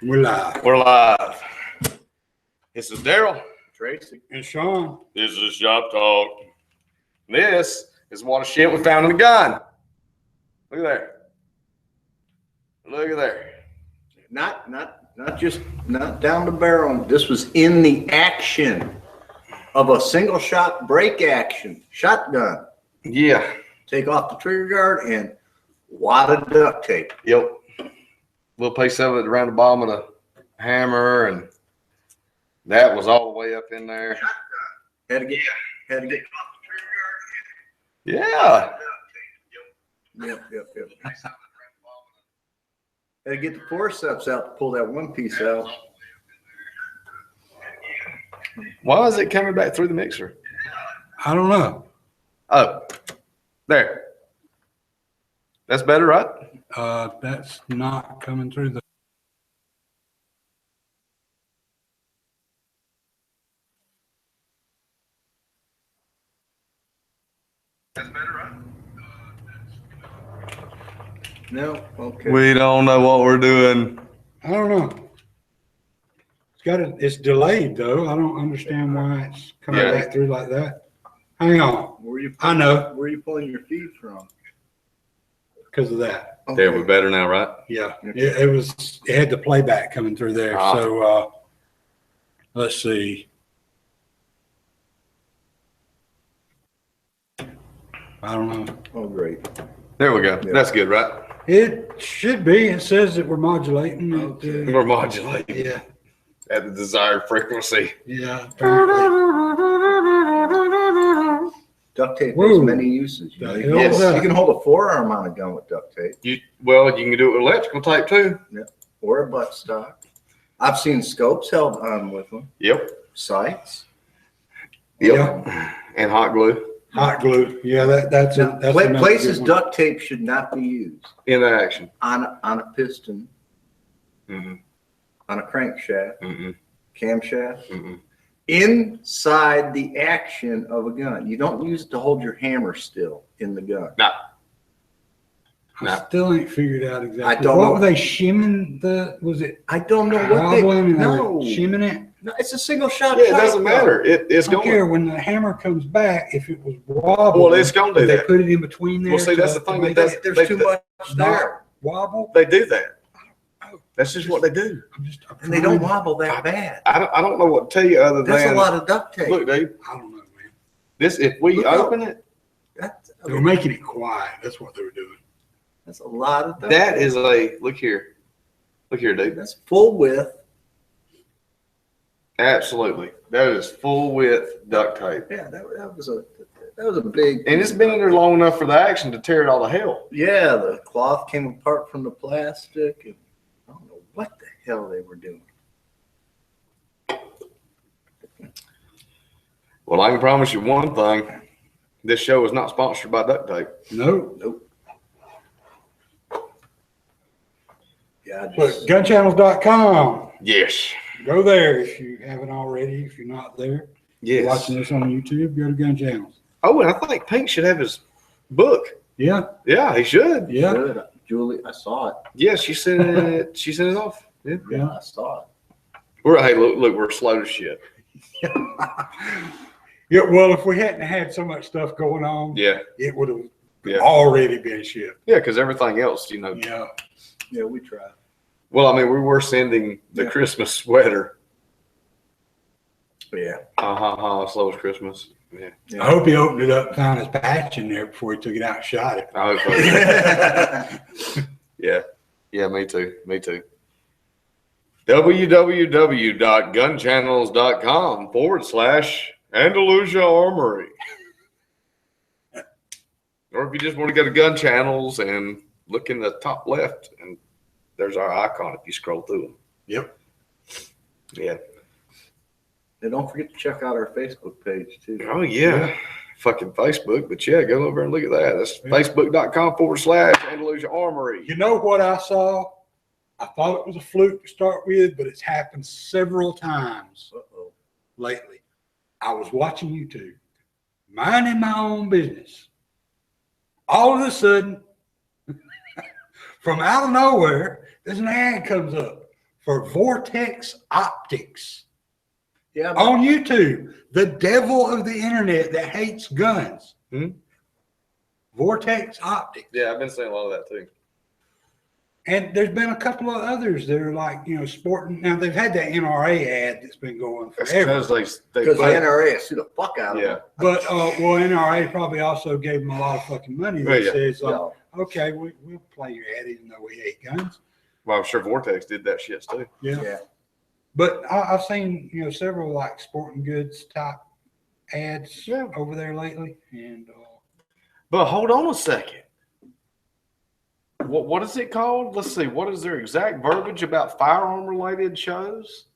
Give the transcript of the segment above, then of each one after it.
We're live. We're live. This is Daryl. Tracy. And Sean. This is Shop Talk. This is what a shit we found in the gun. Look at there. Look at there. Not just down the barrel. This was in the action of a single shot break action shotgun. Yeah. Take off the trigger guard and wad of duct tape. Yep. Little piece of it around the bottom of the hammer, and that was all the way up in there. Had to get off the trigger Yeah. guard. Yep. Had to get the forceps out to pull that one piece out. Why is it coming back through the mixer? I don't know. Oh, there. That's better, right? That's not coming through the. That's better, right? No, okay. We don't know what we're doing. I don't know. It's delayed though. I don't understand why it's coming Yeah. back through like that. Hang on. I know. Where are you pulling your feed from? Because of that. There, we're better now, right? Yeah. It had the playback coming through there. Ah. So let's see. I don't know. Oh, great. There we go. Yeah. That's good, right? It should be. It says that we're modulating. Okay. We're modulating Yeah. at the desired frequency. Yeah. Apparently. Duct tape Whoa. has many uses. You know, you, can Yes. hold, you can hold a forearm on a gun with duct tape You can do it with electrical tape too. or a buttstock. I've seen scopes held on with them. Yep. Sights. Yep. And hot glue Hot glue. Yeah, that's Now, another places good one. duct tape should not be used in action. on a piston, Mm-hmm. on a crankshaft, Mm-hmm. camshaft, Mm-hmm. inside the action of a gun. You don't use it to hold your hammer still in the gun. I still ain't figured out exactly. I don't what know. were they shimming was it I don't know what they. wobbling and they were No, shimming it? no, it's a single shot. Yeah, it doesn't shotgun. matter. It's I don't going. care when the hammer comes back if it was wobbling. Well, it's going to do they that. put it in between there. Well, see, that's the to thing. make That's- it There's too much there, wobble. They do that. That's just what they do. I'm and they don't trying- wobble that bad. I don't know what to tell you other That's than a lot of duct tape. look, dude. I don't know, man. This if we Look how- open it, They were making it quiet. That's what they were doing. That's a lot of duct that tape. is a look here, dude. That's full width. Absolutely, that is full width duct tape, Yeah, that was a big. and it's been in there long enough for the action to tear it all to hell. Yeah, the cloth came apart from the plastic, and I don't know what the hell they were doing. Well, I can promise you one thing: this show is not sponsored by duct tape. Nope. Yeah, I But just, gunchannels.com. Yes, Go there if you haven't already. If you're not there, yes. watching this on YouTube, go to Gun Channels. Oh, and I think Pink should have his book. Yeah. Yeah, he should. Yeah. good. Julie, I saw it. Yes, she sent it. She sent it off. Yeah. Yeah. I saw it. Look, we're slow as shit. Yeah, well, if we hadn't had so much stuff going on, Yeah, it would have yeah, already been shipped. yeah. Because everything else, Yeah. Yeah, we tried. Well, I mean, we were sending the Yeah. Christmas sweater. Yeah. Slow as Christmas. Yeah, Yeah. I hope he opened it up and found his patch in there before he took it out and shot it. I hope so. Yeah, me too. www.gunchannels.com/Andalusia Armory. Or if you just want to go to Gun Channels and look in the top left, and there's our icon if you scroll through them. Yep. Yeah. And don't forget to check out our Facebook page too. Oh, yeah. Fucking Facebook. But yeah, go over and look at that. That's facebook.com/Andalusia Armory. You know what I saw? I thought it was a fluke to start with, but it's happened several times Uh-oh. lately. I was watching YouTube, minding my own business. All of a sudden, from out of nowhere, there's an ad comes up for Vortex Optics Yeah, on YouTube. The devil of the internet that hates guns. Hmm? Vortex Optics. Yeah, I've been seeing a lot of that too. And there's been a couple of others that are like, sporting. Now, they've had that NRA ad that's been going That's forever. because they because the play. NRA sue the fuck out of Yeah. them. But, NRA probably also gave them a lot of fucking money that Yeah. says, Yeah. okay, we'll play your ad even though we hate guns. Well, I'm sure Vortex did that shit too. Yeah. Yeah. But I've seen, several like sporting goods type ads Yeah. over there lately. And But hold on a second. What is it called? Let's see. What is their exact verbiage about firearm related shows?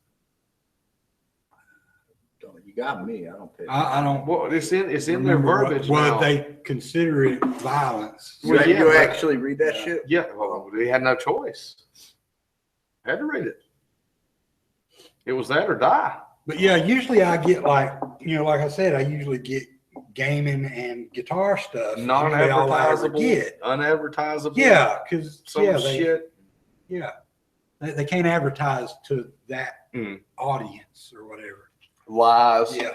You got me. I don't pay. I don't Well, it's in their remember verbiage what now. they consider it violence. Well, you yeah, but- actually read that shit? Yeah, well, they had no choice. Had to read it. It was that or die. But yeah, usually I get like I said, I usually get gaming and guitar stuff. Usually all I ever Non-advertisable, get. unadvertisable. Yeah, because some they shit. can't advertise to that Mm. audience or whatever. Lies. Yeah.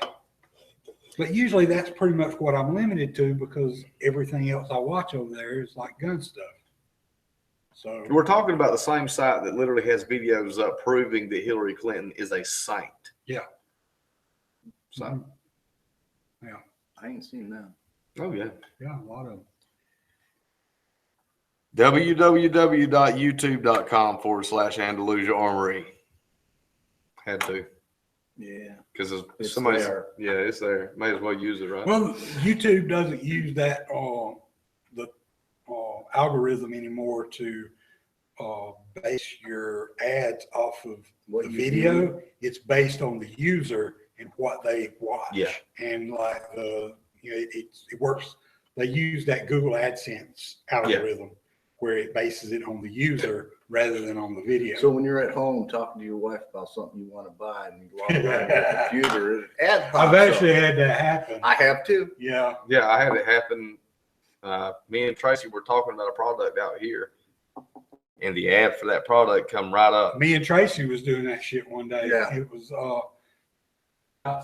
But usually that's pretty much what I'm limited to because everything else I watch over there is like gun stuff. So We're talking about the same site that literally has videos up proving that Hillary Clinton is a saint. Yeah. So, Mhm. I ain't seen that. oh yeah. Yeah, a lot of them. www.youtube.com/Andalusia Armory. Had to. Yeah. Because It's somebody's there. yeah, it's there. May as well use it, right? Well, YouTube doesn't use that the algorithm anymore to base your ads off of What the you video. It's based on the user and what they watch. Yeah. And like it works. They use that Google AdSense algorithm where it bases it on the user rather than on the video. So when you're at home talking to your wife about something you want to buy and you log on your computer, an ad pops I've actually up. had that happen. I have too. Yeah. Yeah, I had it happen. Me and Tracy were talking about a product out here, and the ad for that product come right up. Me and Tracy was doing that shit one day. Yeah. It was about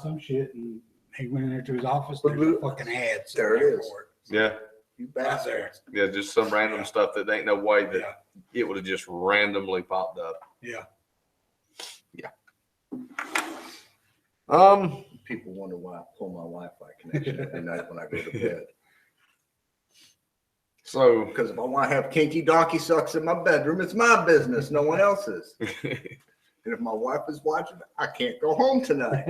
some shit, and he went in there to his office. But There's a look, fucking ad. there it sitting is. for Yeah, You Right there. bastards. yeah, just some random Yeah. stuff that ain't no way that Yeah. it would have just randomly popped up. Yeah. People wonder why I pull my Wi-Fi connection every night when I go to bed. So, Because if I want to have kinky donkey sucks in my bedroom, it's my business, no one else's. And if my wife is watching, I can't go home tonight.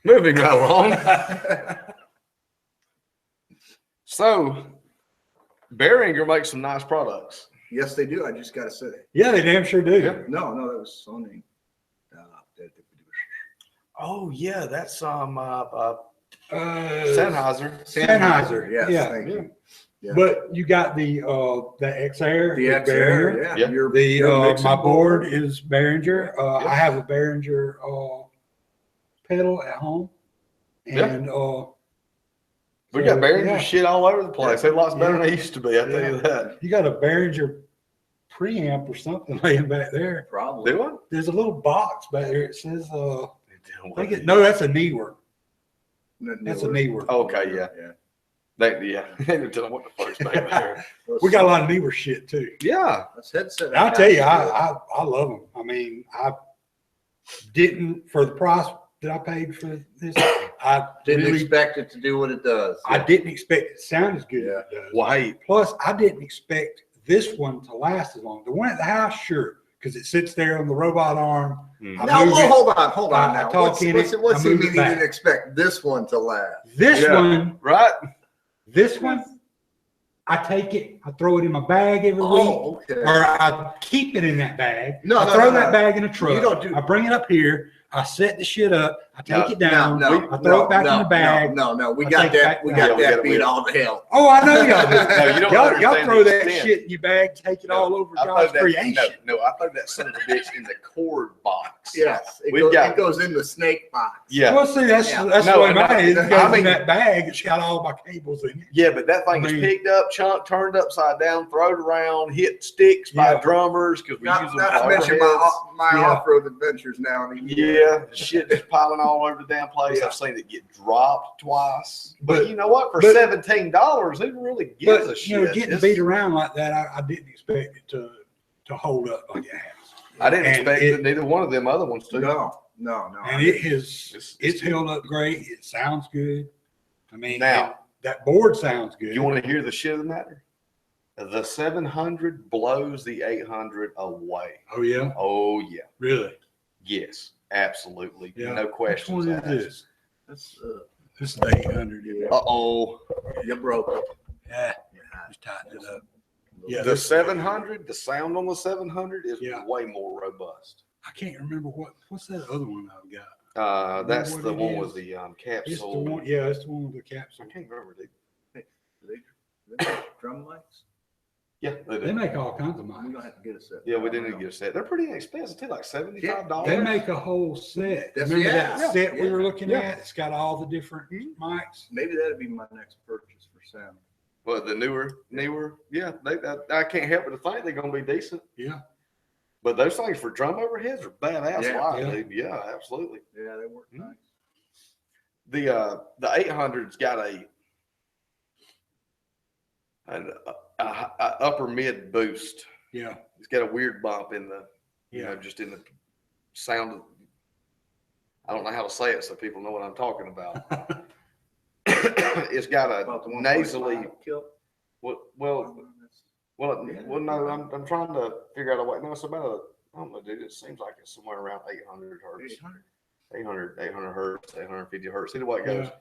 moving right along. So, Behringer makes some nice products. Yes, they do. I just got to say. Yeah, they damn sure do. Yeah. No, that was Sony. Oh yeah, that's Sennheiser. Sennheiser. Yes, Yeah. thank you. Yeah. But you got the X-Air. The with X Air, Behringer. yeah. Yeah. Your mixing My board is Behringer. Yeah. I have a Behringer pedal at home. Yeah. And We got Behringer yeah. shit all over the place. They're lots better Yeah. than they used to be. I tell you that. You got a Behringer preamp or something laying back there. Probably. Do what? There's a little box back there. It says, no, that's a Neewer. That's a Neewer. Okay, yeah. They didn't tell them what the first name there. We got a lot of Neewer shit too. Yeah. That's headset. And I'll tell you, I love them. I mean, I didn't for the price that I paid for this. I Didn't really, expect it to do what it does. I didn't expect it to sound as good Yeah. as it does. Wait. Plus, I didn't expect this one to last as long. The one at the house, sure, because it sits there on the robot arm. Hmm. I Now, move it. hold on I now. talk What's in it, what's I he move mean it he back. didn't expect this one to last? This Yeah. one, Right? I take it, I throw it in my bag every week. Oh, okay. Or I keep it in that bag. No, I no, throw no, that no. bag in a truck. You don't do- I bring it up here. I set the shit up. I take it No, down. no, I throw it back in no, the bag. No, we I got take it that, back we down. got Yeah, that we beat got- all to hell. Oh, I know y'all do. No, you don't Y'all understand throw the that extent. shit in your bag, take it all over I God's throw that, creation. no, I throw that son of a bitch in the cord box. Yes, We've got- it goes in the snake box. Yeah. Well, see, that's Yeah. that's No, the way no, mine is. It I goes mean- in that bag. It's got all my cables in it. Yeah, but that thing I is mean- picked up, chunked, turned upside down, thrown around, hit sticks by Yeah. drummers because we use them Not to for mention overheads. my Yeah. off-road adventures now. Yeah, shit just piling all over the damn place. Yeah. I've seen it get dropped twice. But, But- you know what? For but- $17, who really gives a But shit? you know, getting It's- beat around like that, I didn't expect it to hold up like it has. I didn't and expect it- neither one of them other ones to. No. And it has It's- it's held up great. It sounds good. I mean, Now- that board sounds good. You want to hear the shit of the matter? The 700 blows the 800 away. Oh yeah, Oh, yeah. really? Yes, absolutely. Yeah. No Which questions one is asked. this? That's, This is the 800. yeah, Uh-oh. you broke it. Yeah, just tighten it up. Yeah, The this- 700, the sound on the 700 is Yeah. way more robust. I can't remember what's that other one I've got. That's what the it one is? with the It's the capsule. one. Yeah, it's the one with the I capsule. can't remember. They drum mics? Yeah, they They do. make all kinds of We're mics. gonna have to get a set. Yeah, we didn't get a set. They're pretty inexpensive too, like $75. They make a whole set. That's- Remember yeah, that set we yeah, were looking yeah. at? It's got all the different mics. Maybe that'd be my next purchase for sound. Well, the newer, yeah. I can't help but to think they're gonna be decent. Yeah. But those things for drum overheads are badass Yeah, live, yeah. dude. Yeah, absolutely. Yeah, they work Mhm. nice. The 800's got an upper mid boost. Yeah. It's got a weird bump in the, Yeah. just in the sound of, I don't know how to say it so people know what I'm talking about. It's got About the a 1.5 nasally, kill. well, no, I'm trying to figure out a way. No, it's about I don't know, dude. It seems like it's somewhere around 800 hertz, 800 hertz, 850 hertz. See the way it goes. Yeah.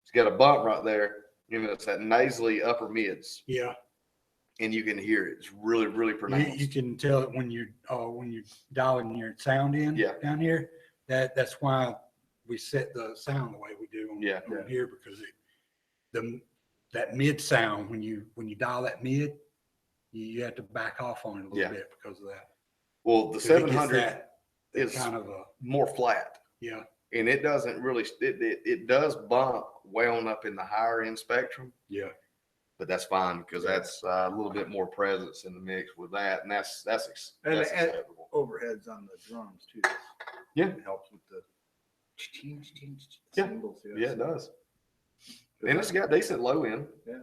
It's got a bump right there. You know, it's that nasally upper mids, Yeah. and you can hear it. It's really, really pronounced. You can tell it when you're dialing your sound in Yeah. down here. That's why we set the sound the way we do on, Yeah. on here, because that mid sound, when you dial that mid, you have to back off on it a little Yeah. bit because of that. Well, the 'Cause it gets 700 that is kind of a more flat, yeah. and it doesn't really. It does bump way on up in the higher end spectrum. Yeah. But that's fine because that's a little bit more presence in the mix with that, and that's And- acceptable. Overheads on the drums too. Yeah. It helps with the Yeah. cymbals. Yeah, it does. And it's got decent low end. Yeah.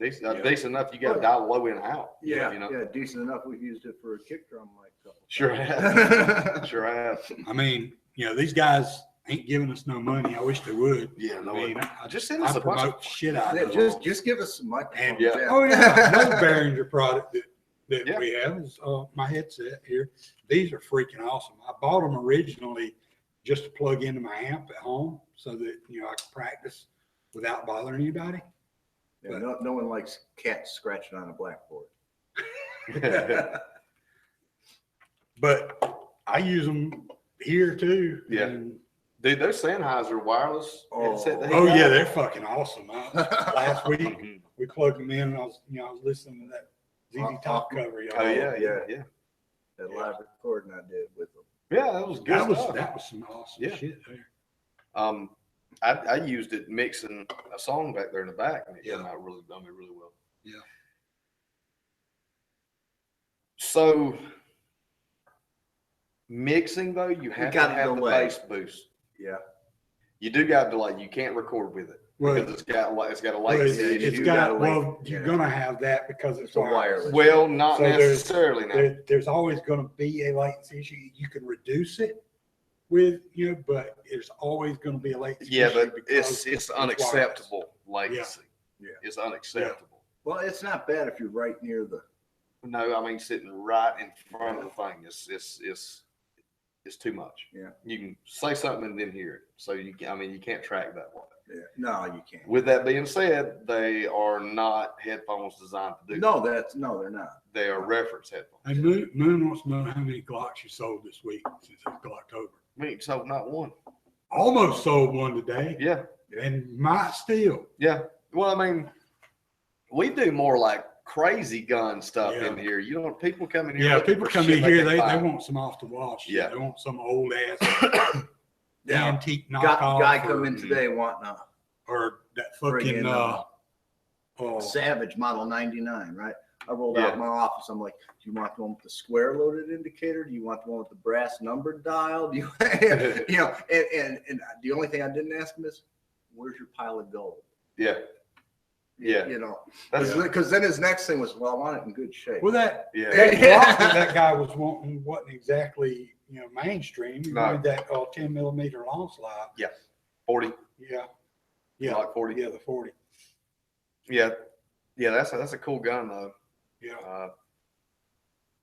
Decent, Yeah. decent enough. You got to dial low end out. Yeah, You know. yeah, decent enough. We've used it for a kick drum like a couple. Sure times. have. Sure have. I mean, these guys ain't giving us no money. I wish they would. Yeah. No. I mean, just send us I a bunch promote of. shit out Yeah, of them. just give us some microphones. Yeah. Oh yeah, another Behringer product that Yeah. we have is my headset here. These are freaking awesome. I bought them originally just to plug into my amp at home so that I can practice without bothering anybody. Yeah, no one likes cats scratching on a blackboard. But I use them here too. Yeah. And- Dude, those Sennheiser wireless headset. that he oh got- yeah, they're fucking awesome. Last week Mhm. we plugged them in, and I was listening to that ZZ Top cover. Y'all. Oh yeah. That live recording I did with them. Yeah, that was good. That was some awesome Yeah. shit there. I used it mixing a song back there in the back, and it Yeah. came out really well. Yeah. So mixing though, you have to got have the delay. bass boost. Yeah. You do got delay. You can't record with it Well, because it's got a well, latency. Yeah, it's you got, gotta well, wait. you're Yeah. gonna have that because it's It's a wireless. wireless. Well, not So there's- necessarily now. There's always gonna be a latency issue. You can reduce it with, but there's always gonna be a latency Yeah, issue but because it's wireless. unacceptable latency. Yeah. It's unacceptable. Well, it's not bad if you're right near the. No, I mean sitting right in front of the thing it's too much. Yeah. You can say something and then hear it. So you can't track that way. Yeah. No, you can't. With that being said, they are not headphones designed to do No, that. they're not. They are reference headphones. And Moon wants to know how many Glocks you sold this week since it's October. We ain't sold not one. almost sold one today Yeah, and might still. yeah. Well, I mean, we do more like crazy gun stuff Yeah. in here. You know, people come in here. Yeah, looking people for come shit in here, can they find. want some off the wall shit. Yeah. They want some old ass Yeah. antique Got knockoff. guy or, come in today wanting a or that friggin', fucking Savage Model 99, right? I rolled Yeah. out my office. I'm like, do you want the one with the square loaded indicator? Do you want the one with the brass numbered dial? Do you, you know, and the only thing I didn't ask him is, where's your pile of gold? Yeah, yeah. You know, That's because then his next thing was, well, I want it in good shape. well, that yeah. that Glock that guy was wanting wasn't exactly mainstream. He No. wanted that 10mm long slide. 40, Yeah, yeah, like 40. yeah, the 40. Yeah, yeah. That's a cool gun though. Yeah,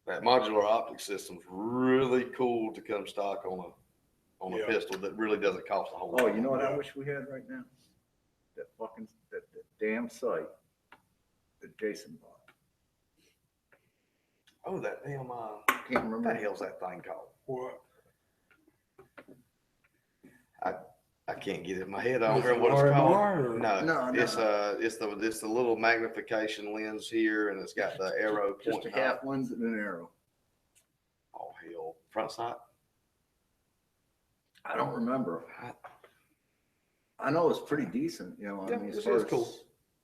That modular optic system's really cool to come stock on a Yeah. pistol that really doesn't cost a whole lot. Oh, you know what I Yeah. wish we had right now? That fucking, that damn site that Jason bought. Oh, that damn. Can't What the remember. hell's that thing called? what? I can't get it in my head. I don't Is it remember what it's called. RMR or- No, No, no. it's the little magnification lens here, and it's got the arrow Just a pointing half up. lens and an arrow. Oh hell, front sight. I don't remember. I know it's pretty decent, you know. Yeah, I mean, as it's far as cool.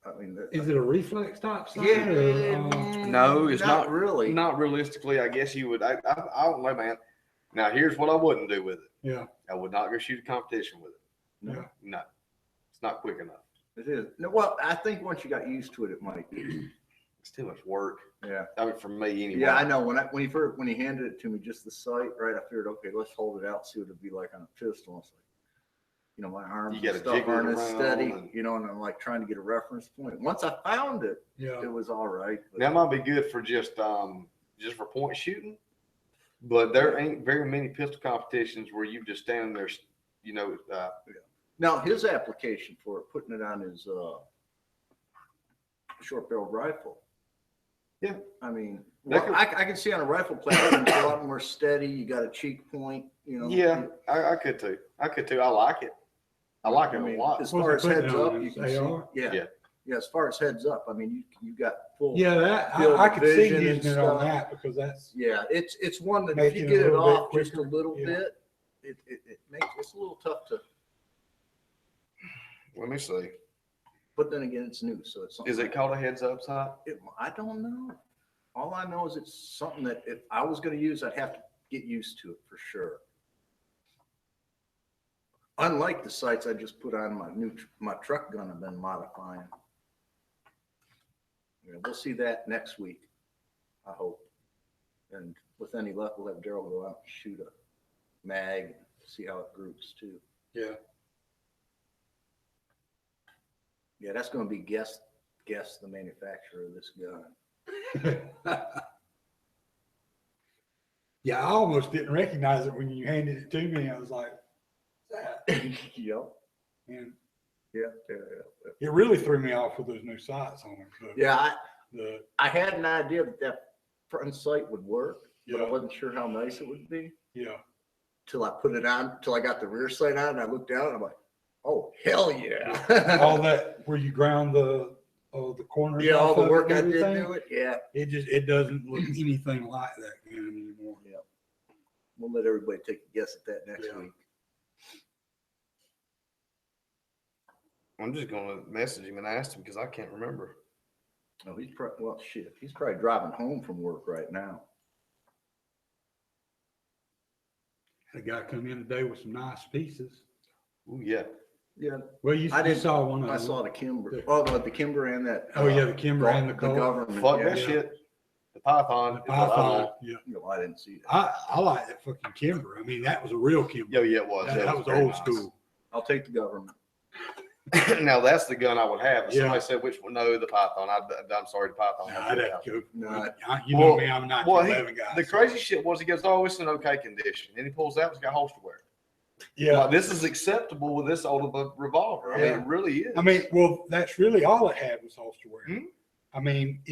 I mean, Is it a reflex type sight? yeah, or, No, it's not really. Not realistically, I guess you would. I don't know, man. Now here's what I wouldn't do with it. yeah, I would not go shoot a competition with it. No, No, it's not quick enough. it is. No, well, I think once you got used to it, it might be. It's too much work. Yeah. I mean, for me anyway. Yeah, I know. When he handed it to me, just the sight, right? I figured, okay, let's hold it out, see what it'd be like on a pistol. It's like, you know, my arms You gotta and stuff jiggle it aren't as around steady, and- you know, and I'm like trying to get a reference point. Once I found it, yeah. it was all right. but- That might be good for just for point shooting, but there ain't very many pistol competitions where you just standing there, you know. Now, his application for it, putting it on his short barreled rifle. Yeah. I mean, That well, I can see on a rifle platform, it's a lot more steady. You got a cheek point, you know. Yeah, I could too. I like it. I like it I a mean, lot. as What's far he as putting heads on up, his you can see. AR? Yeah. Yeah. Yeah. As far as heads up, I mean, you got full. Yeah, that Field I could see vision and using it on stuff. that because that's Yeah, it's one that if Making you it get a it little bit off just a quicker, little yeah. bit, it makes it's a little tough to. Let me see. But then again, it's new, so it's something. Is it called a heads up sight? I don't know. All I know is it's something that if I was going to use, I'd have to get used to it for sure. Unlike the sights I just put on my truck gun I've been modifying. Yeah, we'll see that next week, I hope. And with any luck, we'll have Daryl go out and shoot a mag, and see how it groups too. yeah. Yeah, that's going to be guess the manufacturer of this gun. Yeah, I almost didn't recognize it when you handed it to me. I was like, "What's that?" Yep. And Yeah. it really threw me off with those new sights on it. Yeah, The I had an idea that front sight would work, but I Yeah. wasn't sure how nice it would be yeah. till I put it on, till I got the rear sight on, and I looked down, and I'm like, oh, hell yeah. All that where you ground the corners. Yeah, all off the of work and I did everything, to it, yeah. it doesn't look anything like that gun anymore. We'll let everybody take a guess at that next Yeah. week. I'm just gonna message him and ask him because I can't remember. Oh, he's probably, well, shit, he's probably driving home from work right now. Had a guy come in today with some nice pieces. Ooh, yeah. Yeah, Well, you I didn't- saw one of I them. saw the Kimber, oh, the Kimber and that. Oh, yeah, the Kimber and the Colt. government. Fuck yeah. that shit. The Python. The is what I Python. want. Yeah. No, I didn't see that. I like that fucking Kimber. I mean, that was a real Kimber. Yeah, it was. That was very old nice. school. I'll take the government. Now that's the gun I would have. If Yeah. somebody said which one, no, the Python. I'm sorry, the Python. I'd have to go. No. You know Well- me, I'm not well, 11 guy. The so- crazy shit was he goes, oh, it's in okay condition. And he pulls out, it's got holster wear. Yeah. Like, this is acceptable with this old of a revolver. I mean, Yeah. it really is. I mean, well, that's really all it had was holster wear. Hmm? I mean,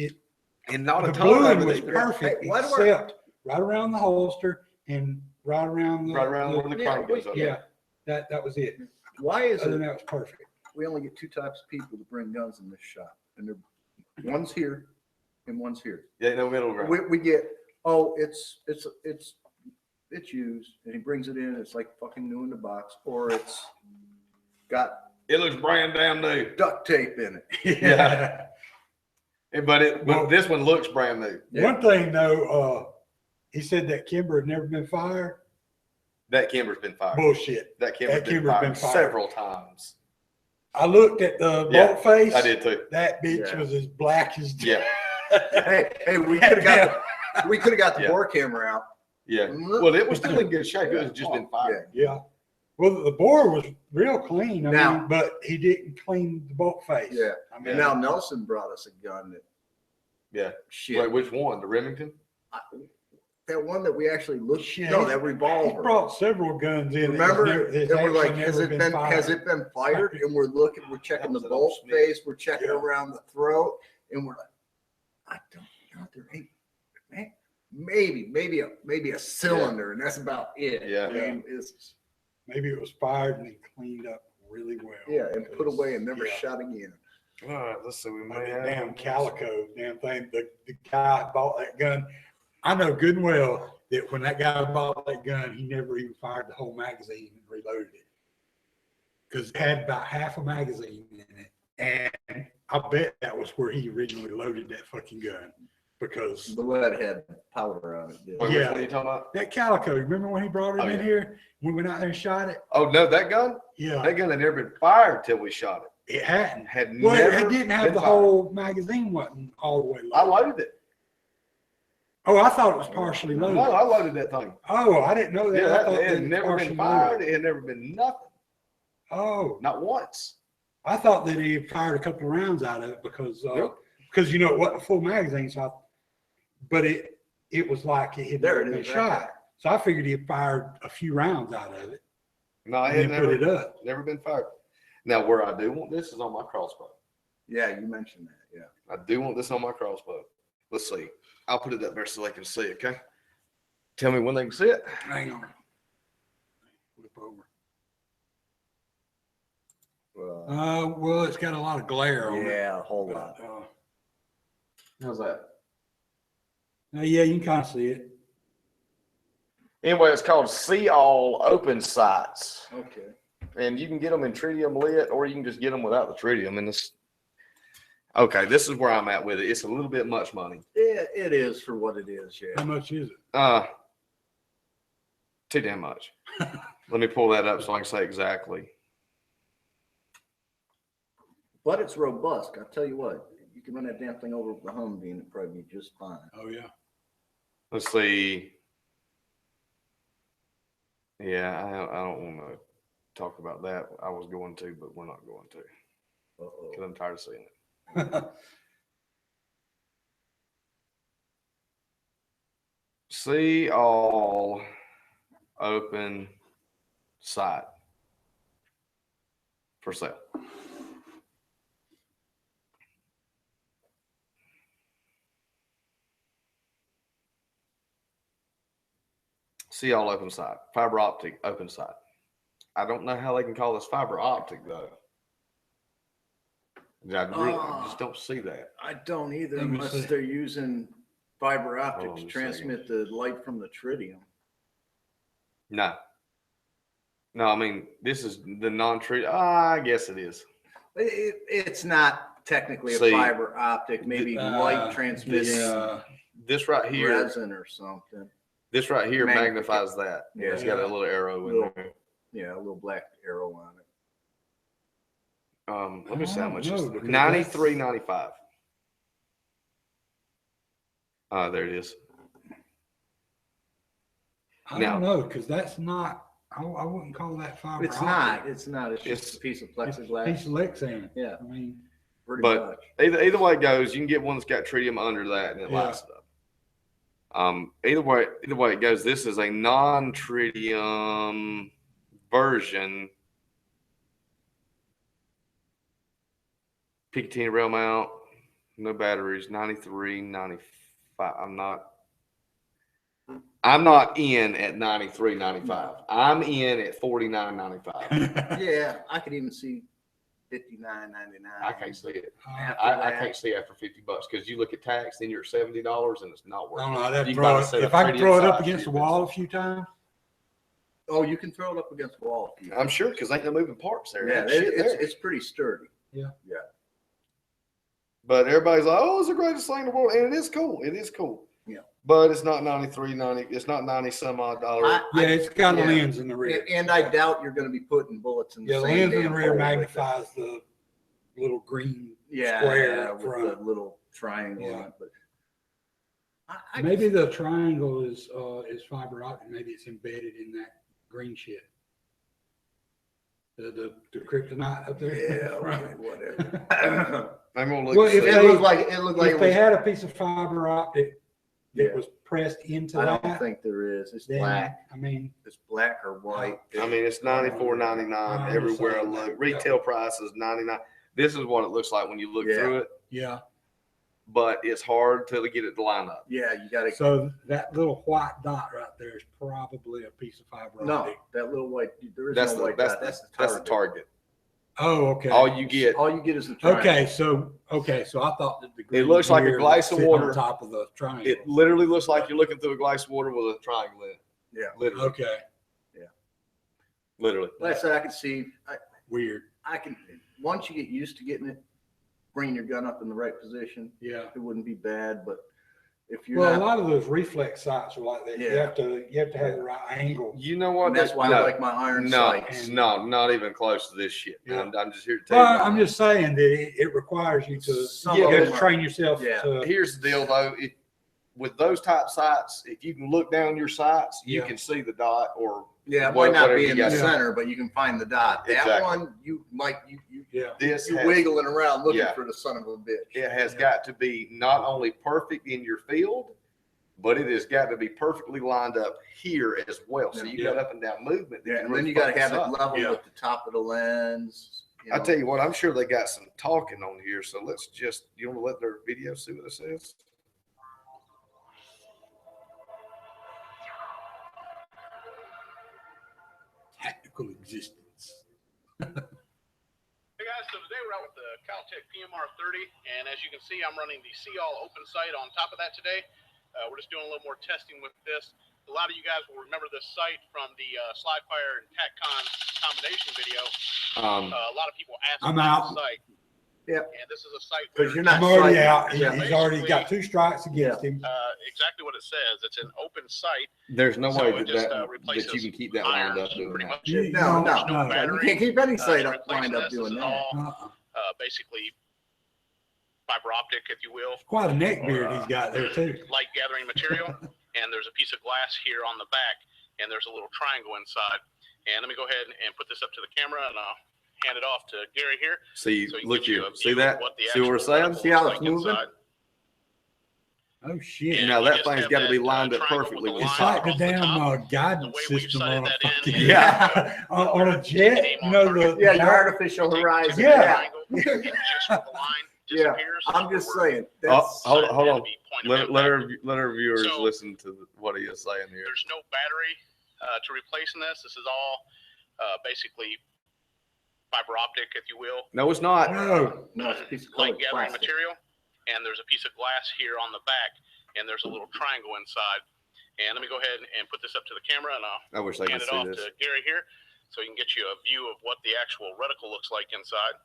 and not the a ton of bluing was everything. perfect, Hey, why do I- except right around the holster and right around the Right around where the Yeah, crank goes up. yeah. That was it. Why is Other than it that, it was perfect. we only get two types of people to bring guns in this shop? And they're, one's here and one's here. Yeah, no middle ground. We get, oh, it's used, and he brings it in, it's like fucking new in the box, or it's got It looks brand damn new. duct tape in it. Yeah. But Well- this one looks brand new. Yeah. One thing though, he said that Kimber had never been fired. That Kimber's been fired. Bullshit. That Kimber's been Kimber's fired been fired. several times. I looked at the Yeah, bolt face. I did too. That bitch Yeah. was as black as Yeah, Hey, we could have got the Yeah. bore camera out. yeah. Well, it was still in good shape. It was just been fired. Yeah. Well, the bore was real clean. I Now- mean, but he didn't clean the bolt face. Yeah. I mean, And now Nelson brought us a gun that Yeah. shit. Wait, which one? The Remington? That one that we actually looked. Shit, No, he- that he revolver. brought several guns in. Remember, It's and we're like, actually has never it been fired. fired? And we're looking, we're checking the was an bolt old Smith. face, we're checking Yeah. around the throat, and we're like, I don't know, there ain't, man, maybe a cylinder, and that's about it. Yeah. I mean, it's Maybe it was fired and then cleaned up really well. yeah, and put away and never Yeah. shot again. All right, let's see. We I may mean, have damn Calico, damn thing. The guy that bought that gun. I know good and well that when that guy bought that gun, he never even fired the whole magazine and reloaded it. Because it had about half a magazine in it. And I bet that was where he originally loaded that fucking gun. Because The lead had powder on it. didn't Wait, it? which Yeah. one are you talking about? that Calico, remember when he brought it Oh, in yeah. here? We went out there and shot it? Oh, no, that gun? Yeah, That gun had never been fired till we shot it. it hadn't. Had Well, never it didn't have been the fired. whole magazine wasn't all the way loaded. I loaded it. Oh, I thought it was partially loaded. No, I loaded that thing. Oh, I didn't know that. Yeah, I that, thought it had that never partially been fired. loaded. It had never been nothing. Oh, Not once. I thought that he fired a couple of rounds out of it because Nope. you know it wasn't a full magazine, so but it was like it had There never it been is, right shot. So I figured he had fired a few rounds out of it No, it and had then put never, it up. never been fired. Now, where I do want this is on my crossbow. Yeah, you mentioned that. Yeah. I do want this on my crossbow. Let's see. I'll put it up there so they can see it, okay? Tell me when they can see it. Hang on. Flip over. Well, it's got a lot of glare on it. Yeah, a whole But, lot. How's that? Yeah, you can kind of see it. Anyway, it's called See All Open Sights. Okay. And you can get them in tritium lit, or you can just get them without the tritium. And this, okay, this is where I'm at with it. It's a little bit much money. It is for what it is. How Yeah. much is it? Too damn much. Let me pull that up so I can say exactly. But it's robust. I tell you what, you can run that damn thing over with the Humvee and it'd probably be just fine. Oh yeah. Let's see. Yeah, I don't want to talk about that. I was going to, but we're not going to Uh-oh. because I'm tired of seeing it. See all open site for sale. See all open site, fiber optic open site. I don't know how they can call this fiber optic though. I just don't see that. I don't either Let me unless see. they're using fiber optic Hold to on a transmit the light from the tritium. No. No, I mean, this is the non-treat. I guess it is. It's not technically a See, fiber optic, maybe light transmitting This right here, resin or something. this right here Magnifica- magnifies that. Yeah. It's got a little arrow in Little- there. Yeah, a little black arrow on it. Let me see how I much don't it's know, because $93.95. There it is. I Now- don't know because that's not. I wouldn't call that fiber. It's optic. not. It's not. It's It's- just a piece of It's plexiglass. a piece of Lexan. Yeah. I mean, Pretty But- much. Either way it goes, you can get one that's got tritium under that and it Yeah. lights it up. Either way it goes, this is a non-tritium version. Picatinny rail mount, no batteries, 93.95. I'm not. I'm not in at 93.95. I'm in at 49.95. Yeah, I could even see 59.99. I can't see it. After I that- can't see after $50 because you look at tax, then you're at $70 and it's not I worth don't it. know, I'd have to You throw gotta it- set if up I can pretty throw it up inside against the shit. wall a few times. Oh, you can throw it up against the wall. if you- I'm sure because ain't no moving parts there. Yeah, Ain't shit there. it's pretty sturdy. But everybody's like, oh, it's the greatest thing in the world. And it is cool. It is cool. Yeah. But it's not 90. It's not 90 some odd dollars. Yeah, it's got a Yeah. lens in the rear. And I doubt you're going to be putting bullets in the Yeah, the same lens in the damn rear hole, magnifies the little green yeah, square with front. the little triangle. Yeah. on it, but I Maybe the triangle is fiber optic. Maybe it's embedded in that green shit. The kryptonite up there. yeah, Right. whatever. I'm gonna look. Well, and if see. it looked like If it they was. had a piece of fiber optic that Yeah. was pressed into I don't that, think there is. It's then, black. I mean, It's black or white. I mean, it's 94.99 I'm everywhere I saying look. that. Retail price is 99. This is what it looks like when you look Yeah. through it, yeah. but it's hard to get it to line up. Yeah, you got to. So that little white dot right there is probably a piece of fiber No, optic. that little white. There is That's no the white that's dot. the, the that's the target. Oh, okay. All you get. All you get is the triangle. Okay, so I thought that the green looks like a here glass of was sitting water. on top of the triangle. It literally looks like you're looking through a glass of water with a triangle in it. Yeah. Literally. Okay, Literally. Like I said, I can see. weird. I can. Once you get used to getting it, bringing your gun up in the right position, Yeah. it wouldn't be bad. But if you're Well, a not, lot of those reflex sights are like that. You Yeah. have to have the right angle. You know what? and that's why no, I like my iron no, sights. no, not even close to this shit. Yeah. I'm just here to tell you. Well, I'm just saying that it requires you to Some you of got them to are- train yourself Yeah. to. Here's the deal though. With those type sights, if you can look down your sights, you Yeah. can see the dot or Yeah, it What- might not whatever be you in the got. center, but you can find the dot. That Exactly. one, you Yeah. this. you has- wiggling around looking Yeah. for the son of a bitch. It has Yeah. got to be not only perfect in your field, but it has got to be perfectly lined up here as well. So you got up and down movement. that Yeah, can and then really you got to fuck have this it up. level Yeah. with the top of the lens. I tell you what, I'm sure they got some talking on here. So let's just, you want to let their video see what it says? Tactical existence. Hey guys, so today we're out with the Caltech PMR 30, and as you can see, I'm running the See-All open sight on top of that today. We're just doing a little more testing with this. A lot of you guys will remember this sight from the Slidefire and TacCon combination video. A lot of people ask I'm about out. the sight. Yep. And this is a sight Because where- you're not I'm already sighting. out. Yeah. He's already got 2 strikes against him. exactly what it says. It's an open sight. There's no So way it that, just, that replaces you can keep that lined up irons doing pretty that. much. You- No, no, no, no. You can't keep any sight To up replace lined up this, doing this is that. all basically fiber optic, if you will. Quite a neck beard he's got there too. Light gathering material, and there's a piece of glass here on the back, and there's a little triangle inside. And let me go ahead and put this up to the camera, and I'll hand it off to Gary here. See, So he can look give you here. a See view that? of what the See what we're actual saying? reticle See how looks it's like moving? inside. Oh shit! Yeah. Now you that just thing's have got to be that, lined up triangle perfectly. with with the It's the line like the across the damn top. guidance The way we've system sighted on a that in fucking is, Yeah. on a jet. You know the Yeah, your the- artificial Take horizon. the Yeah. triangle, and just where the line Yeah, disappears, I'm just saying. Oh, That's, hold sighted hold in on. to be point of Let impact. our viewers So- listen to what he is saying here. There's no battery to replacing this. This is all basically fiber optic, if you will. No, it's not. No. no, it's a piece of Light colored gathering plastic. material, and there's a piece of glass here on the back, and there's a little triangle inside. And let me go ahead and put this up to the camera, and I'll I wish they could hand it see off this. to Gary here, so you can get you a view of what the actual reticle looks like inside.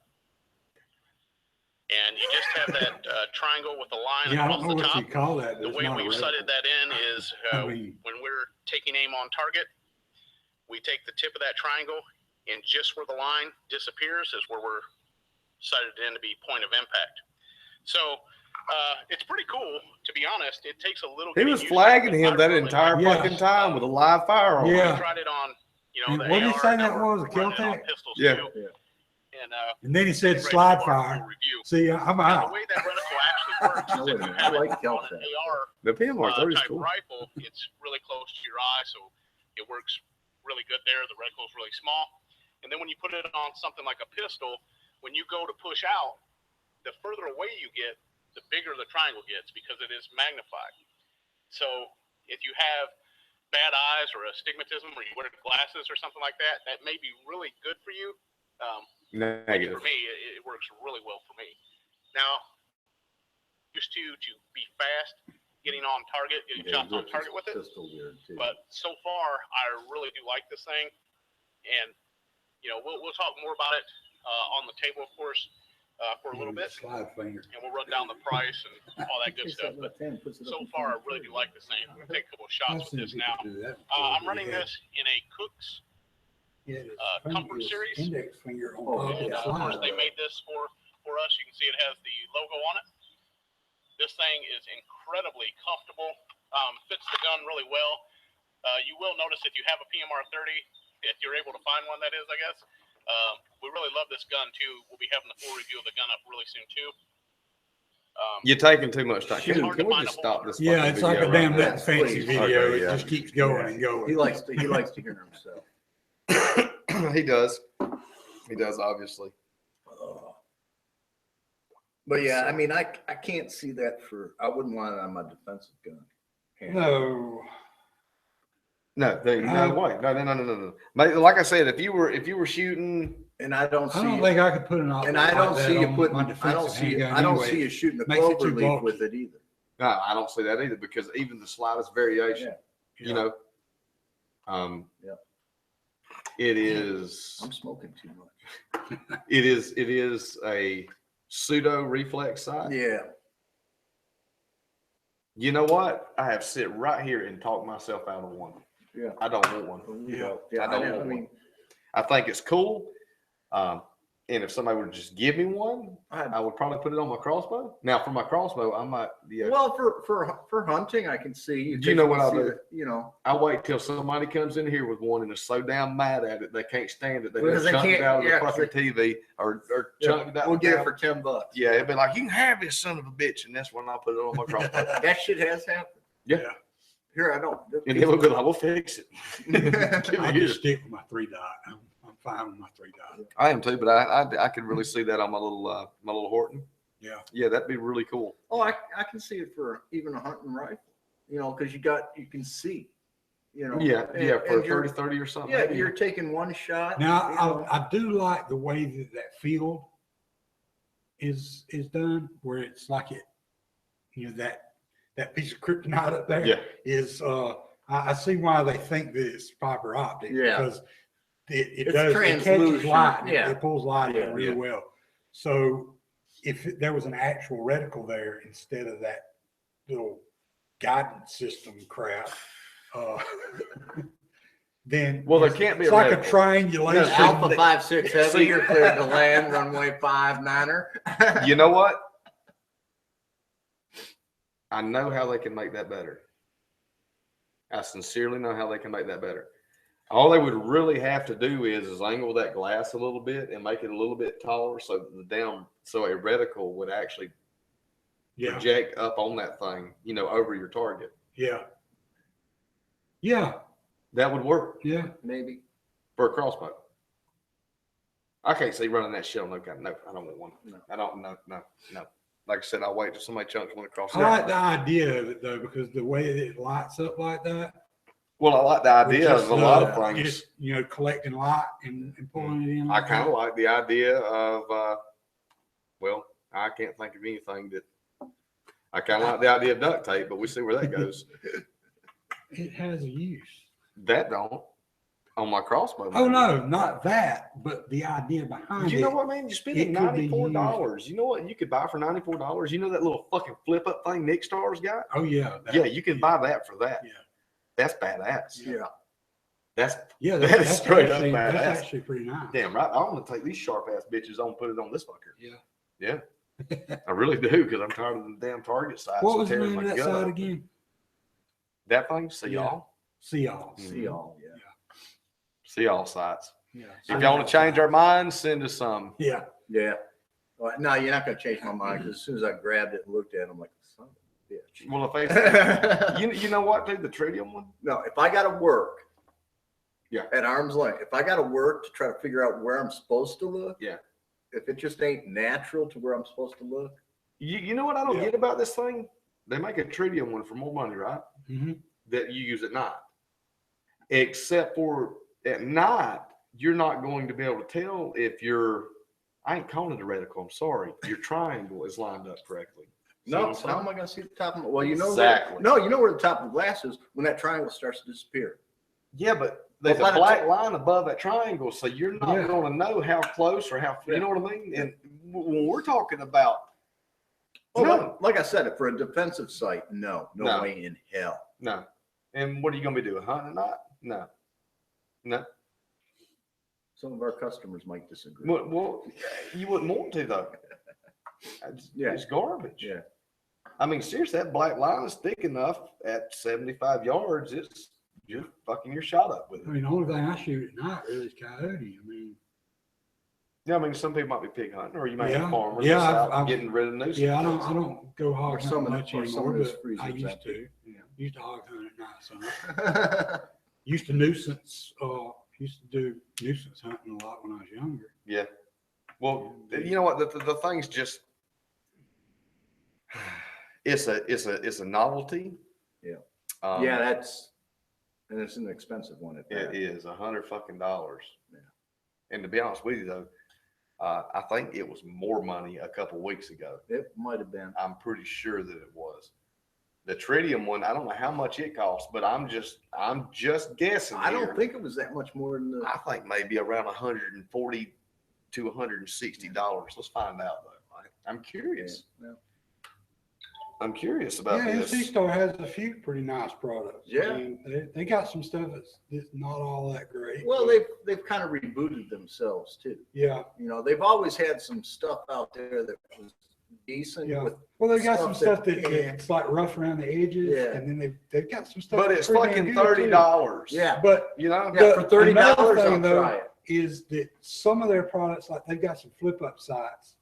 And you just have that triangle with the line Yeah, I across don't know the what top. you call that. The It's way not a we've reticle. sighted that in is I mean, when we're taking aim on target, we take the tip of that triangle, and just where the line disappears is where we're sighted in to be point of impact. So it's pretty cool, to be honest. It takes a little. He getting was used to, flagging but him I that really entire like it. fucking time with a live firearm. Yeah. We tried it on, And the what did he AR, say now that we're was, a running it on Kel-Tec? pistols Yeah. too. Yeah. And and then he said great slide for a fire. full review. See, I'm Now, out. the way that reticle actually works No, is wait if a you minute. I have it like on Kel-Tec. an AR The PMR 30 is type cool. rifle, it's really close to your eye, so it works really good there. The reticle is really small. And then when you put it on something like a pistol, when you go to push out, the further away you get, the bigger the triangle gets because it is magnified. So if you have bad eyes or astigmatism, or you wear glasses or something like that, that may be really good for you. Which Negative. for me, it works really well for me. Now, used to be fast, getting on target, getting shots on target with it. Pistol weird too. But so far, I really do like this thing, and we'll talk more about it on the table, of course, for a little bit, Slide finger. and we'll run down the price and all that good stuff. But so far, I really do like this thing. I'm gonna take a couple of shots with this now. I'm running this in a Cook's Comfort Series, Index finger on top and of the of course, slide. they made this for us. You can see it has the logo on it. This thing is incredibly comfortable. Fits the gun really well. You will notice if you have a PMR 30, if you're able to find one, that is, I guess. We really love this gun too. We'll be having the full review of the gun up really soon too. You're taking too much time. Shoot. Can we just stop this? Yeah, fucking it's like a video damn right that fancy Please. video. Okay, It yeah. just keeps going and going. He likes to hear himself. now? He does. He does, obviously. But yeah, I mean, I can't see that I wouldn't want it on my defensive gun. No. No, no way. No. Mate, like I said, if you were shooting, And I don't see. I don't think I could put an optic And I don't like see that you on putting. my I don't defensive see. handgun I don't anyway. see you shooting a Makes it clover too leaf bulky. with it either. no, I don't see that either because even the slightest variation, Yeah. you know, Yep. it is. I'm smoking too much. It is a pseudo reflex sight. Yeah. You know what? I have sit right here and talked myself out of one. Yeah. I don't want one. Yeah. I don't want one. I think it's cool. And if somebody would just give me one, I would probably put it on my crossbow. Now, for my crossbow, I might. Yeah. Well, for hunting, I can see. Do you know what I'll see do? that, you know, I wait till somebody comes in here with one and is so damn mad at it they can't stand it. They Because just they chunk it can't- out of yeah, the fucking TV or chunk it out. we'll of get the it for $10. Yeah, it'd be like, you can have this son of a bitch, and that's when I put it on my crossbow. That shit has happened. Yeah. Here, I don't. And then we'll be like, we'll fix it. Give I me just here. stick with my 3-dot. I'm fine with my 3-dot. I am too, but I could really see that on my little Horton. Yeah. Yeah, that'd be really cool. Oh, I can see it for even a hunting rifle. You know, because you can see. You know. Yeah, yeah, for and you're- 30 or something. Yeah, maybe. you're taking one shot. Now, you know. I do like the way that field is done, where it's like that piece of kryptonite up there Yeah. is, I see why they think that it's fiber optic. Yeah. Because it It's does, it catches translucent, light, and yeah. it pulls light Yeah, in really yeah. well. So if there was an actual reticle there instead of that little guidance system crap, then Well, there can't be it's a like a reticle. triangulation. Yeah, Alpha they- 5-6 heavy, See- you're cleared to land, runway 5-9er. You know what? I know how they can make that better. I sincerely know how they can make that better. All they would really have to do is angle that glass a little bit and make it a little bit taller so a reticle would actually Yeah, project up on that thing, over your target. yeah, That would work yeah. Maybe. for a crossbow. I can't see running that shit on no gun. No, I don't want one. No. I don't. No. Like I said, I'll wait till somebody chunks one across. I like the idea of it though, because the way that it lights up like that. Well, I like the idea with of just, a lot of things. Just, collecting light and pulling it in. I like kind that. of like the idea of, I can't think of anything that. I kind of like the idea of duct tape, but we see where that goes. It has a use. That don't on my crossbow. Oh no, not that, but the idea behind You it. know what, man? You're spending it could be $94. You know what you could buy for $94? You know that little fucking flip up thing Nick Star's got? Oh yeah. Yeah, you can buy that for that. Yeah. That's badass. Yeah. That's Yeah, That is straight up actually, badass. that's actually pretty nice. damn right. I'm gonna take these sharp ass bitches on, and put it on this fucker. Yeah. I really do because I'm tired of the damn target sights. What and was the tearing name of my that gut side up. again? That thing, see Yeah. y'all. See all. Mhm. See all, yeah. See y'all sites. Yeah. If y'all want to change our minds, send us some. Yeah. Yeah. Well, no, you're not going to change my mind because as soon as I grabbed it and looked at it, I'm like, son of a bitch. Well, if they, you know what, dude, the tritium one. No, if I got to work Yeah. at arm's length, if I got to work to try to figure out where I'm supposed to look, Yeah. if it just ain't natural to where I'm supposed to look, You know what I don't Yeah. get about this thing? They make a tritium one for more money, right? Mm-hmm. That you use at night. except for at night, you're not going to be able to tell if I ain't calling it a reticle, I'm sorry. Your triangle is lined up correctly. See what No, I'm so saying? how am I gonna see the top of it? Well, you know, Exactly. you know where the top of the glass is when that triangle starts to disappear. Yeah, but there's Well, a by the black line above that triangle, so you're not Yeah. going to know how close or how, you know what I mean? And when we're talking about, Well, no, like I said, for a defensive site, no No. way in hell. no. And what are you going to be doing? Hunting at night? No. Some of our customers might disagree. Well, you wouldn't want to though. Yeah. It's garbage. Yeah. I mean, seriously, that black line is thick enough at 75 yards. You're shot up with I it. mean, the only thing I shoot at night really is coyote. I mean, Yeah, I mean, some people might be pig hunting, or you might have Yeah. farmers Yeah, that's out I've- getting rid of nuisance. yeah, I don't go hog Or some hunting of much the- or some anymore, of those but freezers I used empty. to. Yeah. Used to hog hunt at night, so used to nuisance hunting a lot when I was younger. Yeah. Well, you know what? The thing's just it's a novelty. Yeah. Yeah, and it's an expensive one at it that. is $100 fucking. Yeah. And to be honest with you though, I think it was more money a couple weeks ago. It might have been. I'm pretty sure that it was. The tritium one, I don't know how much it costs, but I'm just guessing. I here. don't think it was that much more than the. I think maybe around $140 to $160. Let's find out though. I'm curious. Yeah. I'm curious about Yeah, this. NC Star has a few pretty nice products. Yeah. I mean, they got some stuff that's not all that great. Well, they've kind of rebooted themselves too. Yeah, You know, they've always had some stuff out there that was decent. Yeah. With well, they got some Stuff stuff that- that it's like rough around the edges, Yeah. and then they've got some stuff. But that's it's pretty damn fucking good, too. $30. yeah, But You know? yeah, for $30, another thing, I'll though, try it. is that some of their products, like they've got some flip up sights,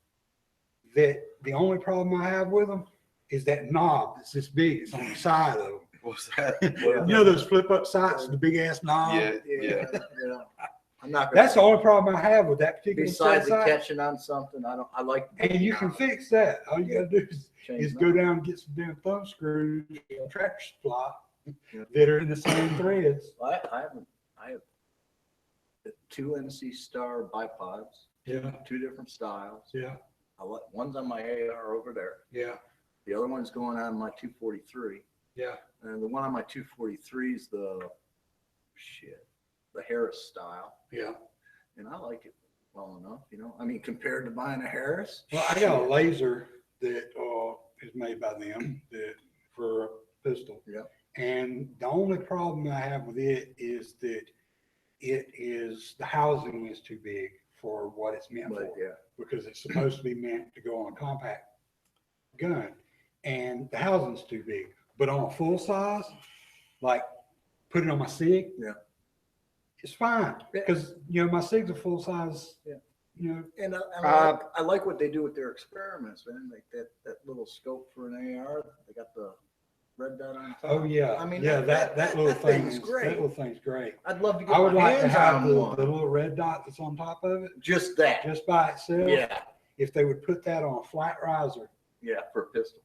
that the only problem I have with them is that knob that's this big. It's on the side of them. What's that? You know those flip up sights, the big ass knob. Yeah. I'm not. Gonna, That's the only problem I have with that particular besides set the sight. catching on something. I like. And you can fix that. All you gotta do change is go down and get some damn thumb screws, tractor supply Yeah. that are in the same threads. I have 2 NC Star bipods, Yeah, 2 different styles. yeah, One's on my AR over there. yeah, The other one's going on my 243. yeah. And the one on my 243 is the Harris style. Yeah. And I like it well enough, you know. I mean, compared to buying a Harris. Well, I got a laser that is made by them that for a pistol. Yep. And the only problem I have with it is that the housing is too big for what it's meant But for. yeah, Because it's supposed to be meant to go on a compact gun, and the housing's too big. But on a full size, like put it on my SIG, Yeah. it's fine Yeah. because my SIG's a full size. Yeah. You know, I like what they do with their experiments, man. Like that little scope for an AR. They got the red dot on top. oh yeah, I mean, yeah, that little that thing thing is is great. That little thing's great. I'd love to get I would my like to hands have on the one. little red dot that's on top of it, Just that. just by itself. Yeah. If they would put that on a flat riser, Yeah, for a pistol.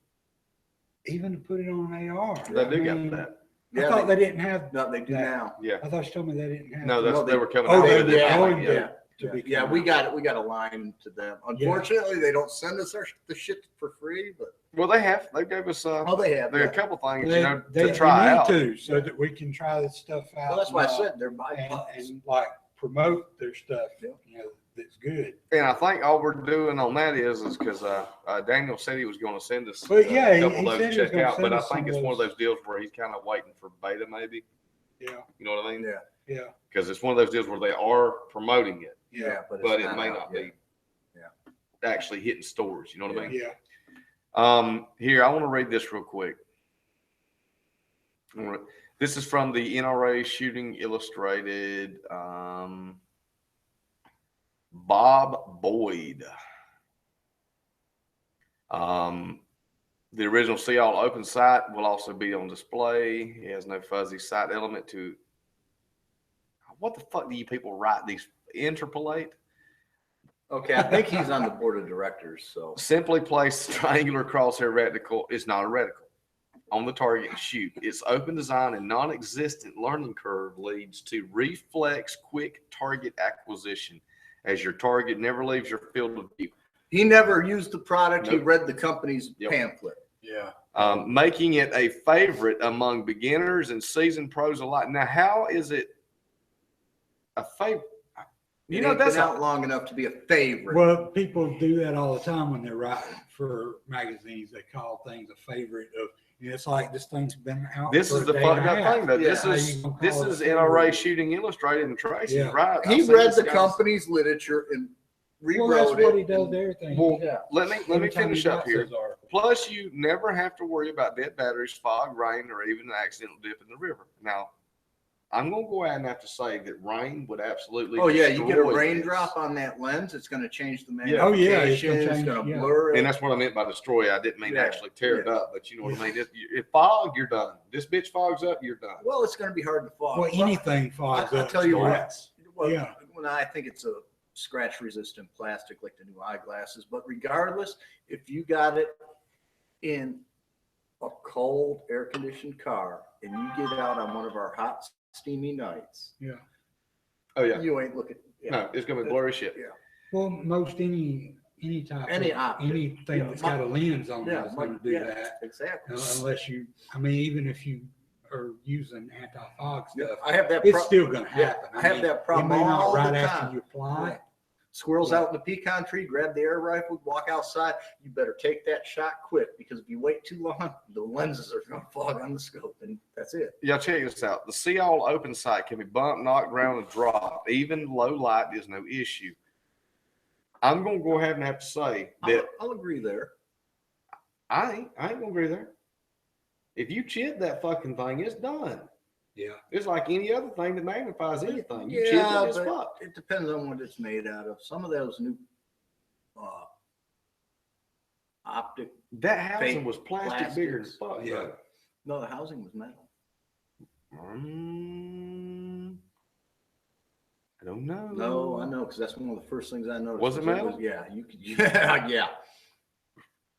even to put it on an AR. They I do mean, got that. I Yeah, thought they didn't have. No, they do that. now. Yeah. I thought you told me they didn't have. No, that. they were coming Oh, out they're with it. going Yeah. to be. Yeah, coming we out. got it. We got a line to them. Unfortunately, they don't send us the shit for free, but Well, they have. They gave us oh, they have. there are Yeah. a couple things, They, to try need out. to, so that we can try this stuff out. Well, that's why I and, said they're and, bipods. and like promote their stuff. Yeah. That's good. And I think all we're doing on that is because Daniel said he was going to send us Well, yeah, a couple he of said those he to was check gonna out. send But I us think some it's of one of those. those deals where he's kind of waiting for beta, maybe. Yeah, You know what I mean? Yeah, yeah, Because it's one of those deals where they are promoting it, yeah, but but it's it may out not yet. be actually hitting stores. You know what I mean? yeah. Here, I want to read this real quick. This is from the NRA Shooting Illustrated. Bob Boyd. The original See All open sight will also be on display. It has no fuzzy sight element to. What the fuck do you people write these? Interpolate? Okay, I think he's on the board of directors. So Simply place triangular crosshair reticle is not a reticle. on the target and shoot. Its open design and non-existent learning curve leads to reflex quick target acquisition, as your target never leaves your field of view. He never used the product. He Nope. read the company's Yep. pamphlet. Yeah. Making it a favorite among beginners and seasoned pros alike. Now, how is it a favorite? You It know, ain't that's been out long enough to be a favorite. Well, people do that all the time when they're writing for magazines. They call things a favorite of, and it's like this thing's been out. This for is a the day fucked and a up half. thing, though. Yeah. This How is you gonna call this it a is favorite? NRA Shooting Illustrated and Tracy's Yeah. right. He I've seen read this the guy's- company's literature and Well, that's rewrote what he it. does and- to everything. Well, Yeah. let me Every time finish he up writes here. those articles. Plus, you never have to worry about dead batteries, fog, rain, or even an accidental dip in the river. Now, I'm gonna go ahead and have to say that rain would absolutely. Oh yeah, you get a destroy raindrop this. on that lens, it's going to change the Yeah. Oh, yeah, it's magnification. gonna It's change, going to yeah. blur it. And that's what I meant by destroy. I didn't mean Yeah, actually tear it yeah. up, but you know what I mean. If fog, you're done. This bitch fogs up, you're done. Well, it's going to be hard to fog. Well, anything fogs I'll up. tell you what. glass. Well, Yeah. when I think it's a scratch-resistant plastic like the new eyeglasses, but regardless, if you got it in a cold, air-conditioned car and you get out on one of our hot, steamy nights, Yeah. Oh yeah. you ain't looking. Yeah. No, it's gonna be blurry shit. Yeah. Well, most any type Any of optic. anything Yeah, that's got a lens on it Yeah, is going to do yeah, that. exactly. Unless you, I mean, even if you are using anti-fog Yeah, stuff, I have that. it's still going to yeah, happen. I have mean, that problem It may all not right the after time. you apply. Yeah. Squirrels Yeah. out in the pecan tree, grab the air rifle, walk outside. You better take that shot quick, because if you wait too long, the lenses are going to fog on the scope, and that's it. Yeah, check this out. The See All open sight can be bumped, knocked, ground, and dropped. Even low light is no issue. I'm gonna go ahead and have to say that I'll agree there. I ain't gonna agree there. If you chip that fucking thing, it's done. Yeah. It's like any other thing that magnifies anything. You Yeah, chip it, it's but fucked. it depends on what it's made out of. Some of those new optic, That housing fake was plastic bigger than plastics. fuck. Yeah. bro. no, the housing was metal. I don't know. No, I know, because that's one of the first things I noticed. Was it metal? Yeah, you could. Yeah, yeah.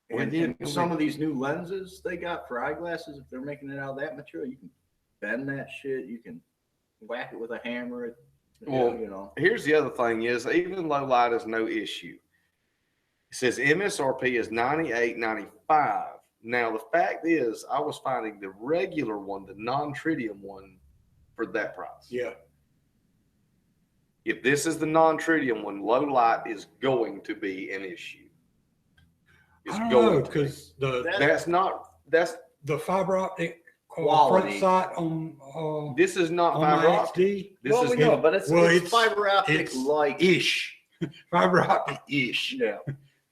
Well, And, yeah, and some of these new lenses they got for eyeglasses, if they're making it out of that material, you can bend that shit. You can whack it with a hammer. Well, You know. Here's the other thing is even low light is no issue. It says MSRP is $98.95. Now the fact is I was finding the regular one, the non-tritium one, for that price. Yeah. If this is the non-tritium one, low light is going to be an issue. It's I don't going know, to be. because That's the fiber optic front Quality. sight on this is not on fiber my optic. XD This well, is we know, but it's, well, it's it's- fiber optic it's like. ish. Fiber optic ish. Yeah.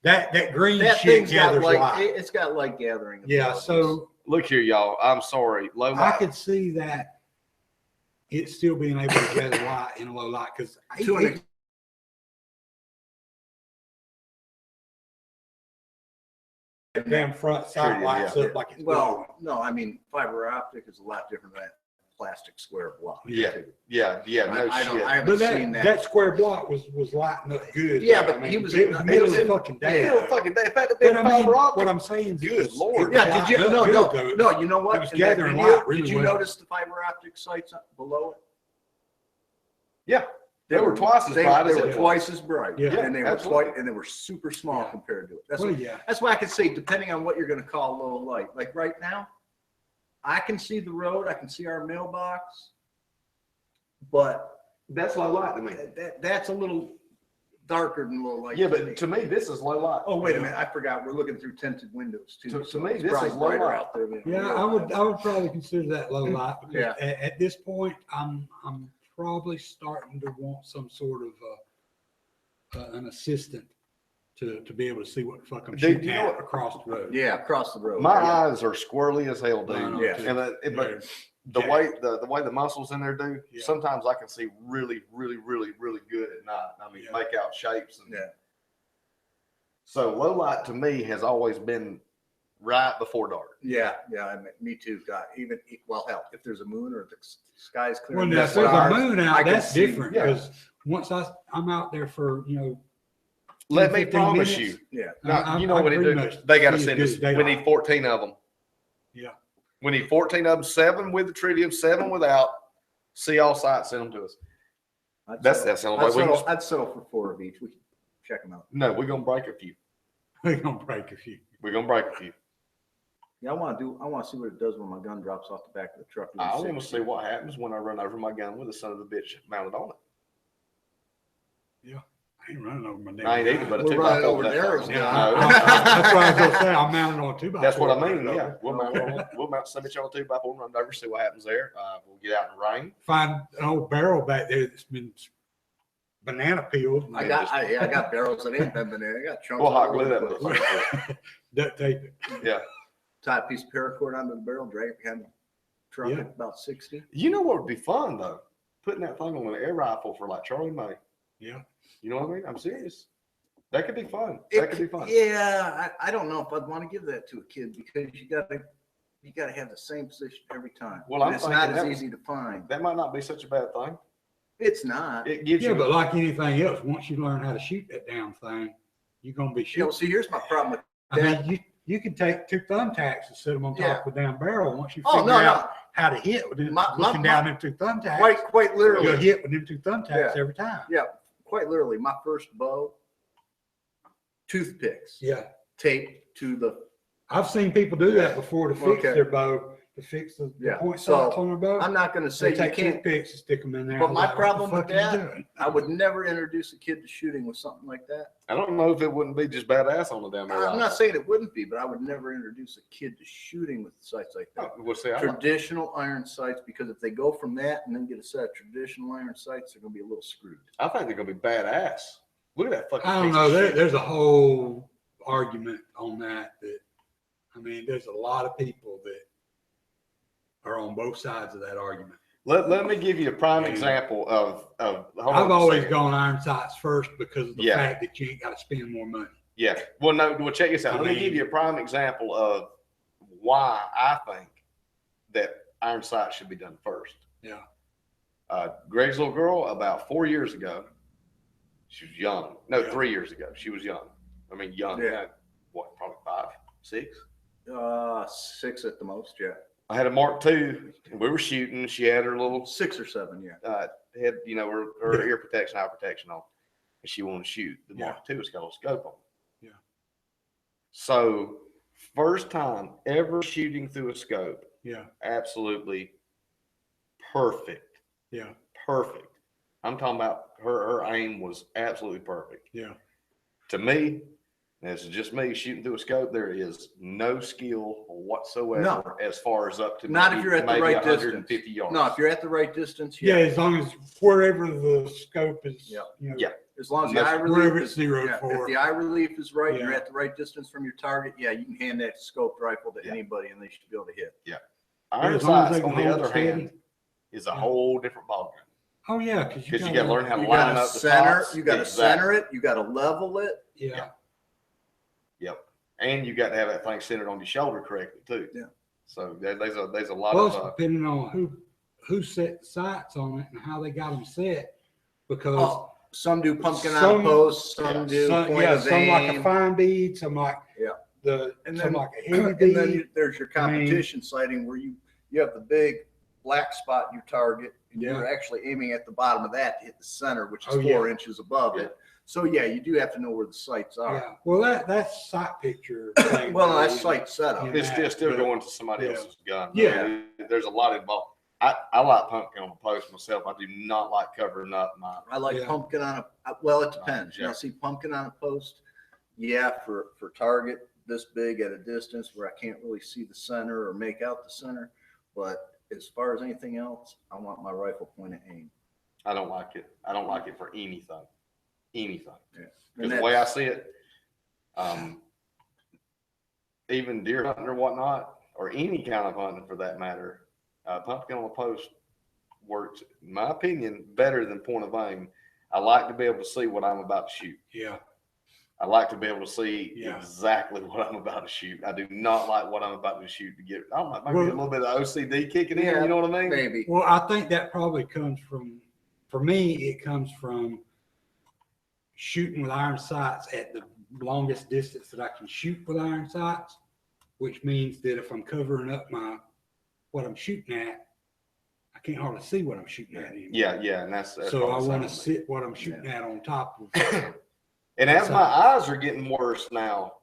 That green That shit thing's got gathers like light. it's got light gathering. Yeah, abilities. so Look here, y'all. I'm sorry. Low I light. could see that it's still being able to gather light in a low light because To an damn front sight Sure, lights yeah. up like it's glowing. well, no, I mean fiber optic is a lot different than that plastic square block. Yeah. Yeah. No I shit. haven't But seen that square block was lighting up good. Yeah, though. but I he mean, was it in- was he middle was of in- the fucking Yeah, day. fucking day. In fact, the But I mean, fiber optic. what I'm saying Good is, Lord. Yeah, did you? It No, was no, good, though. no. You know what? It was In that gathering video, light really did you well. notice the fiber optic sights up below it? Yeah. They were twice as They, bright they as were it was. twice as bright. Yeah, and they were absolutely. and they were super small Yeah. compared to it. That's well, what, yeah. that's why I could say, depending on what you're going to call low light. Like right now, I can see the road, I can see our mailbox, but That's low light to me. that's a little darker than low light. Yeah, to me. but to me, this is low light. Oh, wait a minute, I forgot. We're looking through tinted windows too. To so me, it's this probably is low brighter light. out there than Yeah, I would probably consider that low light because Yeah. at this point I'm probably starting to want some sort of an assistant to be able to see what the fuck I'm Dude, shooting you know at what? across the road. Yeah, across the road. My yeah. eyes are squirrely as hell, dude. Mine are Yeah. too. But the Yeah. way the muscles in there do, Yeah. sometimes I can see really, really, really, really good at night. I mean, Yeah. make out shapes. And, Yeah. So low light to me has always been right before dark. Yeah, me too. God, even well, hell, if there's a moon or if the sky's clear, Well, and now, there's if there's a stars, moon I out, can that's see- different yeah. because once I'm out there for 10, Let me 15 promise minutes, you. Yeah, Now, I- you know I what they pretty do? much They got to see as send good us. as We daylight. need 14 of them. Yeah. We need 14 of them, 7 with the tritium, 7 without. See all sites, send them to us. That's the only way we can. I'd settle for 4 of each. We can check them out. No, we're gonna break a few. We're gonna break a few. We're gonna break a few. Yeah, I want to see what it does when my gun drops off the back of the truck. I want to see what happens when I run over my gun with the son of the bitch mounted on it. I ain't running over my damn. I ain't either, gun. but a We're 2 by running 4 over Daryl's No, gun. no. That's what I was gonna say. I'm mounted on a 2x4. That's what I mean. running Yeah, over. we'll mount some bitch on a 2x4 and run over, see what happens there. We'll get out in the rain. Find an old barrel back there that's been banana peeled. I got barrels that ain't been banana. I got chunks. We'll hot all glue over that the place. motherfucker. Duct tape it. Yeah. Tie a piece of paracord onto the barrel, drag it behind the truck Yeah. at about 60. You know what would be fun though? Putting that thing on an air rifle for like Charlie May. Yeah. You know what I mean? I'm serious. That could be fun. That could be fun. Yeah, I don't know if I'd want to give that to a kid because you gotta have the same position every time. Well, I'm And it's not thinking as that- easy to find. That might not be such a bad thing. It's not. It gives Yeah, you. but like anything else, once you learn how to shoot that damn thing, you're gonna be You know, shooting. see, here's my problem with I mean, you can take 2 thumbtacks and set them on top Yeah. of the damn barrel. Once you Oh, figure no, out how to hit with it, looking down them 2 thumbtacks, quite you'll literally. hit with them 2 thumbtacks Yeah. every time. Yeah, quite literally. My first bow, toothpicks Yeah. taped to the. I've seen people do that before to fix Okay. their bow, to fix the Yeah, point so sights on their bow. I'm not going to say They you take can't. toothpicks and stick them in there. But I'm my like, what the problem with fuck are you that- doing? I would never introduce a kid to shooting with something like that. I don't know if it wouldn't be just badass on the damn air I'm rifle. not saying it wouldn't be, but I would never introduce a kid to shooting with sights like that. We'll see. Traditional iron sights, because if they go from that and then get a set of traditional iron sights, they're going to be a little screwed. I think they're gonna be badass. Look at that fucking. I don't piece know. of shit. There's a whole argument on that. I mean, there's a lot of people that are on both sides of that argument. Let me give you a prime Yeah. example of. hold I've on a always second. gone iron sights first because of the Yeah. fact that you ain't got to spend more money. Yeah. Well, no. Well, check this out. I Let me mean- give you a prime example of why I think that iron sight should be done first. Yeah. Greg's little girl, about 4 years ago, she was young. No, Yeah. 3 years ago, she was young. I mean, young. Yeah. What? Probably 5, 6. 6 at the most, yeah. I had a Mark II, and we were shooting. She had her little 6 or 7, yeah. had her ear protection, eye protection on, and she wanted to shoot. The Yeah. Mark II has got a little scope on. Yeah. So first time ever shooting through a scope, Yeah. absolutely perfect, Yeah. perfect. I'm talking about her aim was absolutely perfect. Yeah. To me, and this is just me shooting through a scope. There is no skill whatsoever No. as far as up to Not if you're at the maybe right 150 yards. No, if you're at the right distance, Yeah. yeah. As long as wherever the scope is, Yeah. you know, Yeah. As long as the eye wherever relief it's is, zeroed yeah, for. if the eye relief is right, and you're Yeah. at the right distance from your target, yeah, you can hand that scoped rifle to Yeah. anybody and they should be able to hit. Iron as long as sights, they on can the hold other steady. hand, is a Yeah. whole different ballgame. Oh yeah, because Because you got to learn how to You line gotta up the center, tops. you gotta Exactly. center it, you gotta level it. Yeah. Yep. And you got to have that thing centered on your shoulder correctly too. Yeah. So there's a lot Well, of it's depending on who set the sights on it and how they got them set, because Oh, some do pumpkin on Some- a post, some do some, point yeah, of some like a aim. fine bead, some like Yeah. And some then, like a heavy and then bead. there's your competition sighting where you have the big black spot you target, and Yeah. you're actually aiming at the bottom of that to hit the center, which is Oh, 4 yeah. inches above Yeah. it. So yeah, you do have to know where the sights are. Yeah. Well, that's sight picture. thing, Well, you that's know. sight setup. Yeah. it's still but- going to somebody yeah. else's gun. Yeah. There's a lot involved. I like pumpkin on the post myself. I do not like covering up my. I like Yeah. pumpkin on well, it depends. Yeah. Now, see, pumpkin on a post, yeah, for target this big at a distance where I can't really see the center or make out the center. But as far as anything else, I want my rifle point of aim. I don't like it. I don't like it for anything. Anything. And Because the way I that's- see it, even deer hunting or whatnot, or any kind of hunting for that matter, pumpkin on the post works, in my opinion, better than point of aim. I like to be able to see what I'm about to shoot. Yeah. I like to be able to see Yeah. exactly what I'm about to shoot. I do not like what I'm about to shoot to get, I don't know, maybe Well- a little bit of OCD kicking in, Yeah, you know what I mean? maybe. Well, I think that probably comes from, for me, it comes from shooting with iron sights at the longest distance that I can shoot with iron sights, which means that if I'm covering up my what I'm shooting at, I can't hardly see what I'm shooting at anymore. Yeah, and that's So I probably want to something. sit what I'm shooting at on top of. And as my eyes are getting worse now,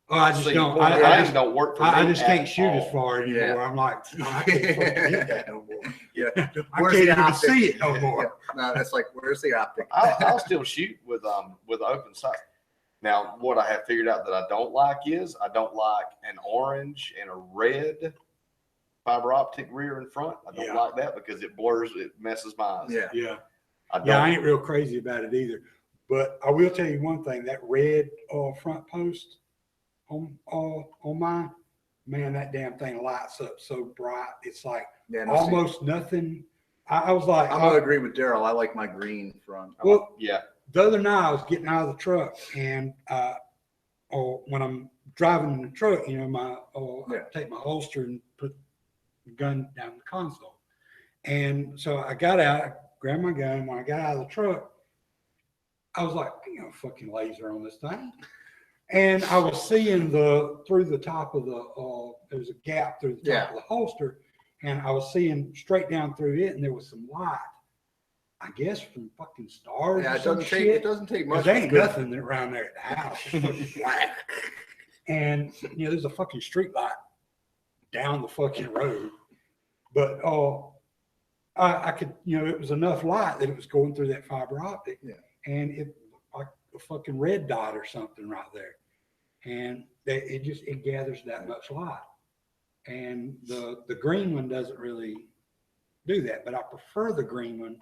Oh, I just see, don't. point I blank just, don't work for I me just at can't shoot as all. far anymore. Yeah. I'm like, oh, I can't fucking hit that no more. Yeah. I Where's can't the even optic? see it no more. No, that's like, where's the optic? I'll still shoot with open sight. Now, what I have figured out that I don't like is I don't like an orange and a red fiber optic rear in front. I don't Yeah. like that because it blurs, it messes my eyes. Yeah. Yeah. I don't. Yeah, I ain't real crazy about it either. But I will tell you one thing, that red front post on mine, man, that damn thing lights up so bright. It's like Yeah, no, see, almost nothing. I was like, I'm gonna agree with Daryl. I like my green front. well, Yeah. the other night I was getting out of the truck and or when I'm driving in the truck, you know, I take my holster and put the gun down the console. And so I got out, grabbed my gun. When I got out of the truck, I was like, you know, fucking laser on this thing. And I was seeing through the top of there's a gap through the top of the holster. And I was seeing straight down through it and there was some light. I guess from fucking stars. Yeah, or it some doesn't take shit. it doesn't take much. Cause there ain't good- nothing around there at the house. It's fucking black. And you know, there's a fucking street light down the fucking road. But I could, you know, it was enough light that it was going through that fiber optic. Yeah. And it like a fucking red dot or something right there. And it gathers that much light. And the green one doesn't really do that, but I prefer the green one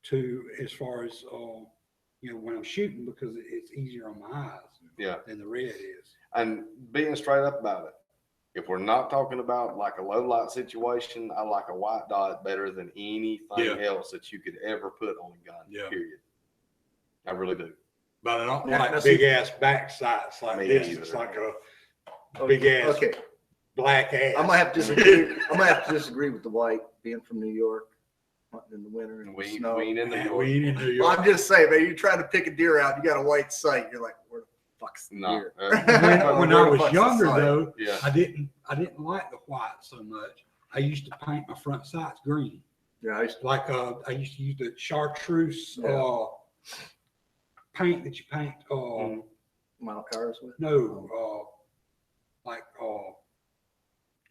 to as far as you know, when I'm shooting because it's easier on my eyes Yeah. than the red is. And being straight up about it, if we're not talking about like a low light situation, I like a white dot better than anything else that you could ever put on a gun. Yeah. Period. I really do. But I don't Yeah, like now big see- ass back sights like Me this. either. It's like a big ass Okay, black ass. I'm gonna have to disagree. I'm gonna have to disagree with the white. Being from New York, hunting in the winter and the We snow. ain't in New Man, York. we ain't in New Well, York. I'm just saying, man. You're trying to pick a deer out. You got a white sight. You're like, where the fuck's the No. deer? When Where I the was fuck's the younger sight? though, Yeah. I didn't like the white so much. I used to paint my front sights green. Yeah, I used to, Like I used to use the chartreuse Yeah. paint that you paint mile cars with. no like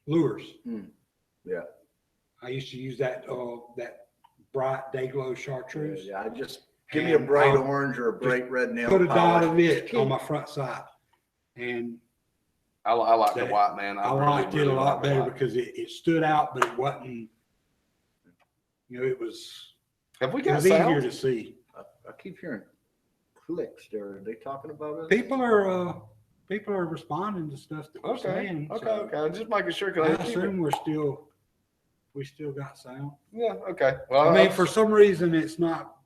lures. Yeah. I used to use that bright day glow chartreuse. Yeah, I just give me a And bright I'll orange or a bright red nail Put a dot polish. of it on my front sight. And I like the That- white, man. I really, liked it really a lot like the better white. because it stood out, but it wasn't, you know, it was Have we got easier sound? to see. I keep hearing clicks there. Are they talking about us? People are responding to stuff that we're Okay. saying. Okay. so Okay. I'm just making sure. I 'Cause I keep it- assume we still got sound. Yeah. Okay. Well, I mean, for some reason, it's not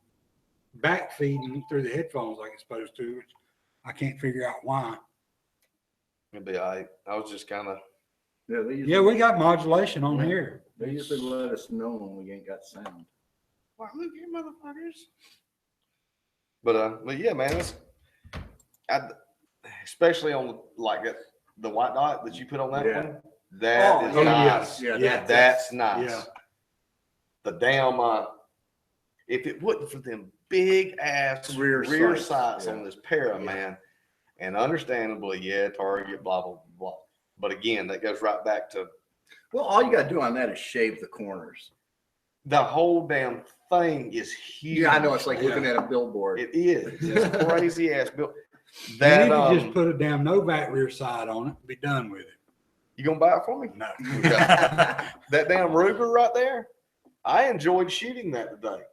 back feeding through the headphones like it's supposed to. Which I can't figure out why. it'd be all right. I was just kind of. Yeah, they usually, Yeah, we got modulation on Yeah. here. they usually let us know when we ain't got sound. Wow, look here, motherfuckers. But yeah, man, especially on like the white dot that you put on that Yeah. one. That is oh, nice. yeah, yeah. That's nice. Yeah. The damn if it wasn't for them big ass Rear rear sights, sights yeah. on this para, Yeah. man, and understandably, yeah, target, blah blah blah. But again, that goes right back to Well, all you got to do on that is shave the corners. the whole damn thing is huge. Yeah, I know. It's like Yeah. looking at a billboard. It is. It's crazy ass build. You That need to just put a damn Novak rear side on it and be done with it. you gonna buy it for me? No. That damn Ruger right there. I enjoyed shooting that today.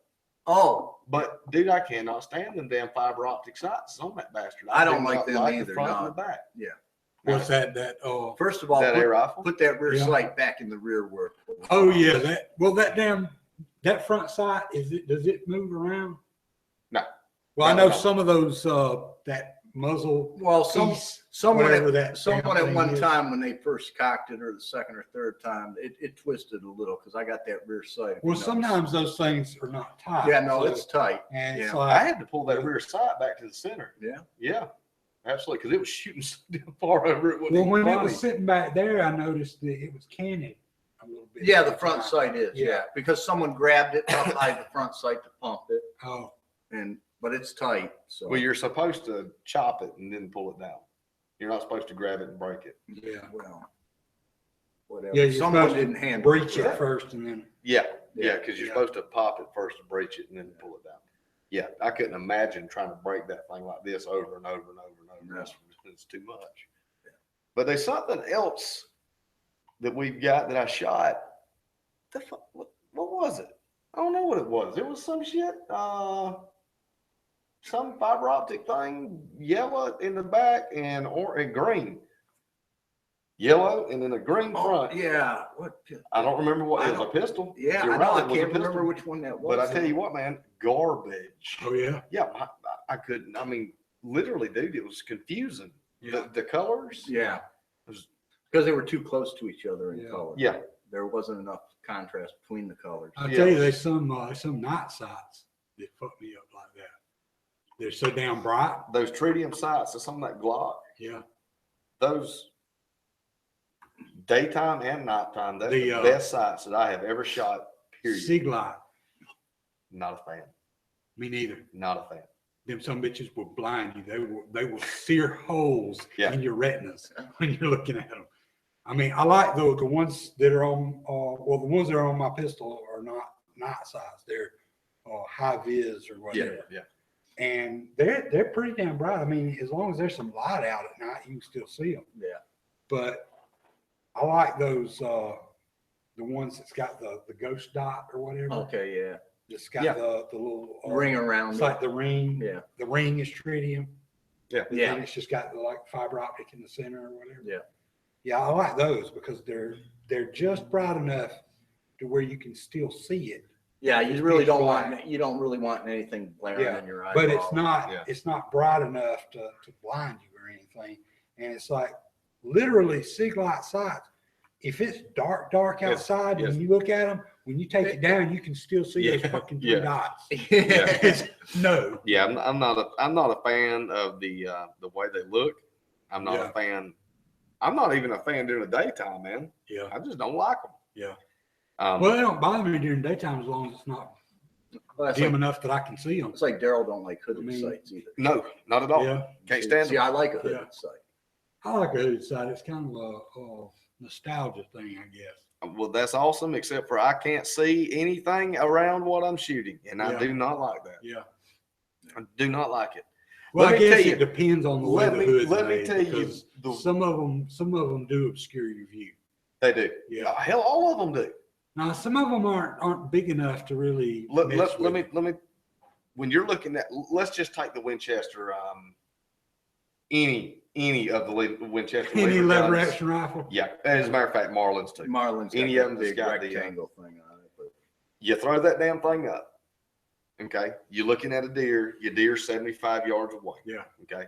Oh, But dude, I cannot stand them damn fiber optic sights on that bastard. I don't do like not them the either, front and no. the back. Yeah. What's that? first of all, That air rifle. put that rear Yeah. sight back in the rear work. Oh yeah, that front sight does it move around? No. Well, I No, know no. some of those that muzzle Well, piece, someone whatever at, that someone damn at one thing is. time when they first cocked it, or the second or third time, it twisted a little because I got that rear sight. if you Well, notice. sometimes those things are not tight. Yeah, no, so- it's tight. and it's yeah. I like had to pull that rear sight back to the center. Yeah. Yeah. Absolutely. Because it was shooting so damn far over it. well, when it was sitting back there, I noticed that it was canted a little bit. it. Yeah, the front sight is, Yeah. yeah, because someone grabbed it outside the front sight to pump it, Oh, but it's tight, so. Well, you're supposed to chop it and then pull it down. You're not supposed to grab it and break it. yeah. Well, Yeah, whatever. you're Someone supposed didn't to handle breach it. it first and then, Yeah, Yeah. yeah, because you're Yeah. supposed to pop it first to breach it and then pull it down. Yeah, I couldn't imagine trying to break that thing like this over and over and over and over. No. It's too much. But there's something else that we've got that I shot. What was it? I don't know what it was. It was some shit. Some fiber optic thing, yellow in the back and green. Yellow and then a green Oh, front. yeah, what, I don't remember what I it was. A pistol. yeah, You're I know, right, I it was a can't remember pistol. which one that was. But I tell you what, man, garbage. oh, yeah. Yeah, I couldn't. I mean, literally, dude, it was confusing. Yeah. The colors. Yeah, was- because they were too close to each other in Yeah. color. Yeah. There wasn't enough contrast between the colors. I'll Yeah. tell you, there's some night sights that fuck me up like that. They're so damn bright. Those tritium sights, that's on that Glock. Yeah. Those daytime and nighttime, that's The, the best sights that I have ever shot. Period. Siglite, Not a fan. me neither. Not a fan. Them some bitches will blind you. They will sear holes Yeah. in your retinas when you're looking at them. I mean, I like the ones that are on, the ones that are on my pistol are not night sights. They're high vis or Yeah, whatever. yeah. And they're pretty damn bright. I mean, as long as there's some light out at night, you can still see them. Yeah. But I like those, the ones that's got the ghost dot or whatever. Okay, yeah. It's got Yeah. the little Ring around It's it. like the ring. Yeah. The ring is tritium. Yeah. And Yeah. then it's just got the like fiber optic in the center or whatever. Yeah. Yeah, I like those because they're just bright enough to where you can still see it. Yeah, It's you really pitch don't black. want, you don't really want anything glaring Yeah, in your eyeball. But it's not Yeah. it's not bright enough to blind you or anything. And it's like literally Siglite sights. If it's dark Yes, outside yes. and you look at them, when you take it down, you can still see Yeah, those fucking three yeah. dots. Yeah. No. Yeah, I'm not a fan of the way they look. I'm not Yeah. a fan. I'm not even a fan during the daytime, man. Yeah. I just don't like them. Yeah. Um, Well, they don't bother me during daytime as long as it's not Well, it's dim like, enough that I can see them. it's like Daryl don't like hooded I mean, sights either. no, not at all. Yeah. Can't stand See, them. I like a hooded Yeah. sight. I like a hooded sight. It's kind of a nostalgia thing, I guess. Well, that's awesome, except for I can't see anything around what I'm shooting, and I Yeah. do not like that. Yeah. I do not like it. Well, Let I me guess tell you- it depends on the way Let the me hood's let me made, tell you, because the, some of them do obscure your view. they do. Yeah. Hell, all of them do. Now, some of them aren't big enough to really. Let mess me with. let me. When you're looking at, let's just take the Winchester. Any of the Winchester. Any lever guns. action rifle. Yeah, as a matter of fact, Marlins too. Marlin's got Any that of them that's big got the, rectangle thing on it. But You throw that damn thing up. Okay, you're looking at a deer. Your deer's 75 yards away. Yeah. Okay.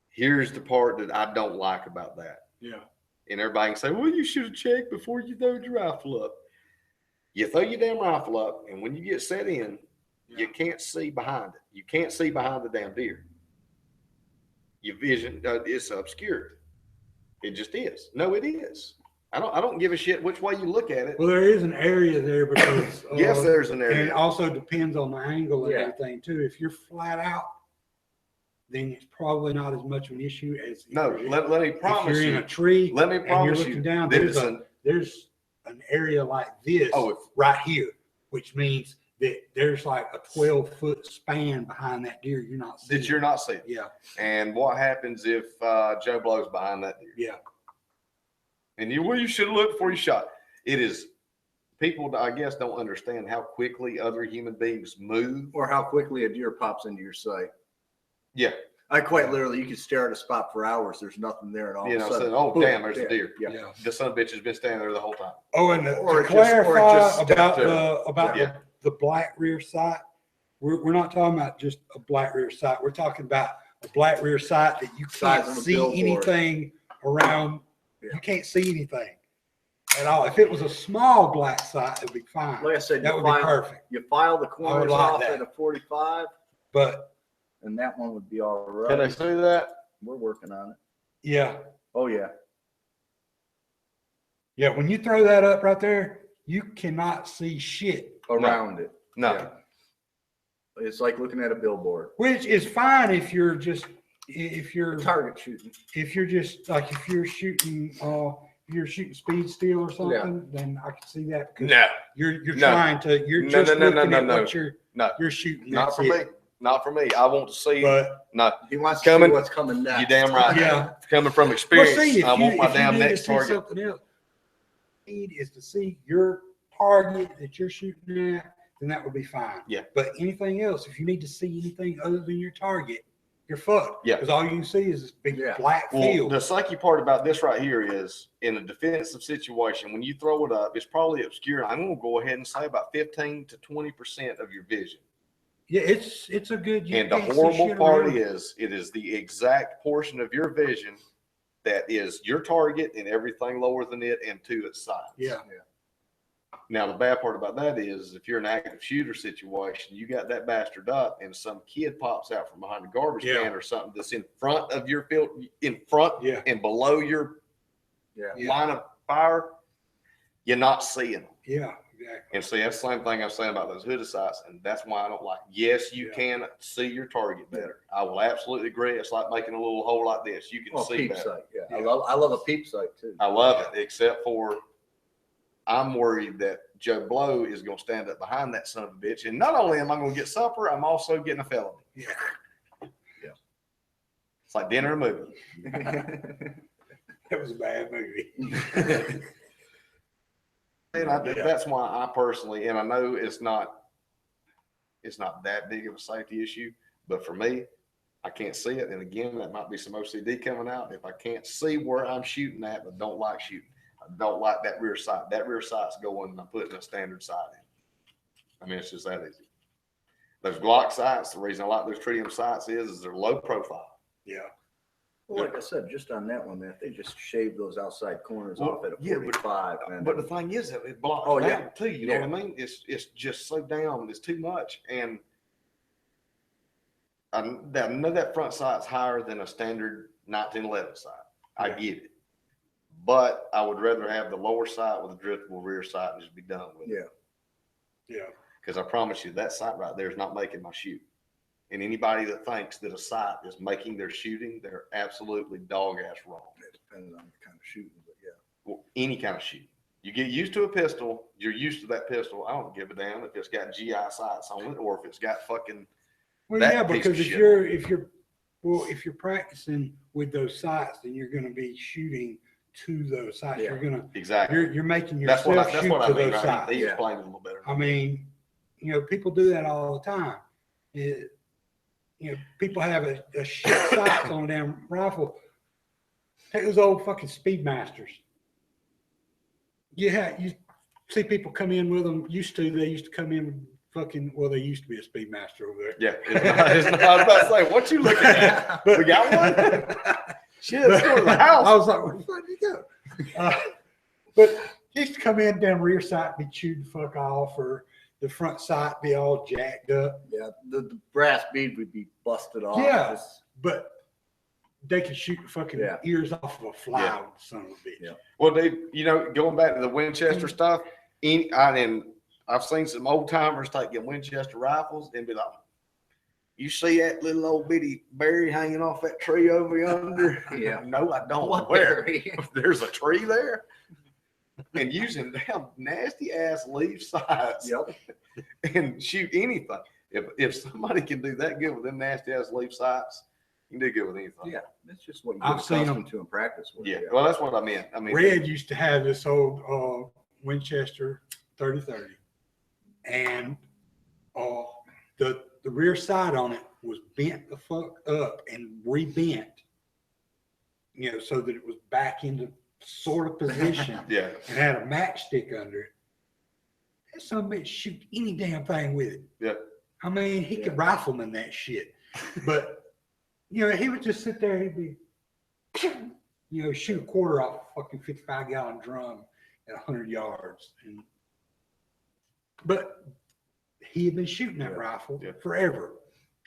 Here's the part that I don't like about that. Yeah. And everybody can say, well, you should have checked before you throw your rifle up. You throw your damn rifle up, and when you get set in, you can't see behind it. You can't see behind the damn deer. Your vision is obscured. It just is. No, it is. I don't give a shit which way you look at it. Well, there is an area there because. Yes, there's an And it area. also depends on the angle and Yeah. everything too. If you're flat out, then it's probably not as much of an issue as. No, if let me if promise you're in you. a tree. Let me and you're promise looking you down, that there's it's there's an area like this oh, right here, which means that there's like a 12-foot span behind that deer you're not seeing. that you're not seeing. Yeah, And what happens if Joe blows behind that deer? yeah, And you should have looked before you shot. It is, people, I guess, don't understand how quickly other human beings move. or how quickly a deer pops into your sight. Yeah. I quite literally, you could stare at a spot for hours. There's nothing there, and all You of know, a sudden, saying, oh, boom, damn, there's a there. deer. Yeah. yeah. The son of a bitch has been standing there the whole time. Oh, and Or to it just- or it clarify just stepped about there. Yeah. the black rear sight, we're not talking about just a black rear sight. We're talking about a black rear sight that you Size can't of a see billboard. anything around. Yeah. You can't see anything at all. If it was a small black sight, it'd be fine. Like I said, That would be perfect. you file the corners like off that. at a 45, But and that one would be all right. Can I see that? We're working on it. yeah, Oh yeah. Yeah, when you throw that up right there, you cannot see shit, Around it. No. Yeah. It's like looking at a billboard. which is fine if you're just, if you're, Target shooting. if you're just like, if you're shooting speed steel or something, then I can see that because No, you're No. trying to, you're No, just no, no, looking no, at no, what no. you're shooting. Not That's for me. it. Not for me. I want to see. But No, He wants to Coming. see what's coming next. you damn right. yeah, Coming from well, experience, see, if I you, want my if you damn need to next see target. something else, need is to see your target that you're shooting at, then that would be fine. Yeah. But anything else, if you need to see anything other than your target, you're fucked. Yeah. Because all you can see is this big Yeah. black Well, field. the sucky part about this right here is in a defensive situation, when you throw it up, it's probably obscure. I'm going to go ahead and say about 15 to 20% of your vision. Yeah, it's a good. You And the can't see horrible shit part around. is, it is the exact portion of your vision that is your target and everything lower than it and to its sides. Yeah. Now, the bad part about that is if you're an active shooter situation, you got that bastard up and some kid pops out from behind a garbage Yeah. can or something that's in front of your field, in front Yeah. and below your Yeah. Yeah. line of fire, you're not seeing them. Yeah, exactly. And see, that's the same thing I'm saying about those hooded sights, and that's why I don't like. Yes, you Yeah. can see your target better. I will absolutely agree. It's like making a little hole like this. You can Oh, see peep better. sight. Yeah. Yeah. I love a peep sight too. I love it, except for I'm worried that Joe Blow is going to stand up behind that son of a bitch. And not only am I going to get supper, I'm also getting a felony. Yeah. It's like dinner and movie. That was a bad movie. And Yeah. that's why I personally, and I know it's not that big of a safety issue, but for me, I can't see it. And again, that might be some OCD coming out. If I can't see where I'm shooting at, but don't like shooting, I don't like that rear sight. That rear sight's going, I'm putting a standard sight in. I mean, it's just that easy. Those Glock sights, the reason I like those tritium sights is they're low profile. Yeah. Well, like I said, just on that one, man, if they just shave those outside corners Well, off at a yeah, but- 45, man. But the thing is that it blocks Oh, down yeah. too. You know what I mean? It's just so down. It's too much. And I know that front sight's higher than a standard 1911 sight. I Yeah. get it. But I would rather have the lower sight with a driftable rear sight and just be done with it. Yeah. Yeah. Because I promise you, that sight right there is not making my shoot. And anybody that thinks that a sight is making their shooting, they're absolutely dog ass wrong. It depends on the kind of shooting, but yeah. Well, any kind of shooting. You get used to a pistol, you're used to that pistol. I don't give a damn if it's got GI sights on it or if it's got fucking. Well, That yeah, piece because of if shit. you're practicing with those sights, then you're going to be shooting to those sights. Yeah. Exactly. You're making That's yourself what I shoot mean. to those Right? sights. He Yeah. explained it a little better. I mean, people do that all the time. People have a shit sights on a damn rifle. Take those old fucking Speedmasters. Yeah, you see people come in with them. They used to come in with fucking, well, they used to be a Speedmaster over there. Yeah. It's not, I was about to say, what you looking at? We got one? Shit, let's go to the house. I was like, where the fuck did you go? But he used to come in, damn rear sight be chewed the fuck off, or the front sight be all jacked up. Yeah. The brass bead would be busted off. Yeah. Just- But they could shoot the fucking Yeah. ears off of a fly Yeah. with the son of a bitch. Yeah. Well, dude, going back to the Winchester stuff, I've seen some old timers take them Winchester rifles and be like, you see that little old bitty berry hanging off that tree over yonder? Yeah. No, I don't. What Where? berry? There's a tree there. And using damn nasty ass leaf sights Yep. and shoot anything. If somebody can do that good with them nasty ass leaf sights, you can do good with anything. Yeah. That's just what you I've get seen 'em. accustomed to in practice. With. Yeah. Well, that's what I meant. I mean, Red used to have this old Winchester 3030, and the rear side on it was bent the fuck up and rebent, so that it was back into sort of position yeah. and had a matchstick under it. That son of a bitch shoot any damn thing with it. Yeah. I mean, he could rifleman that shit, but he would just sit there. He'd be, shoot a quarter off a fucking 55-gallon drum at 100 yards. But he had been shooting that Yeah. rifle Yeah. forever.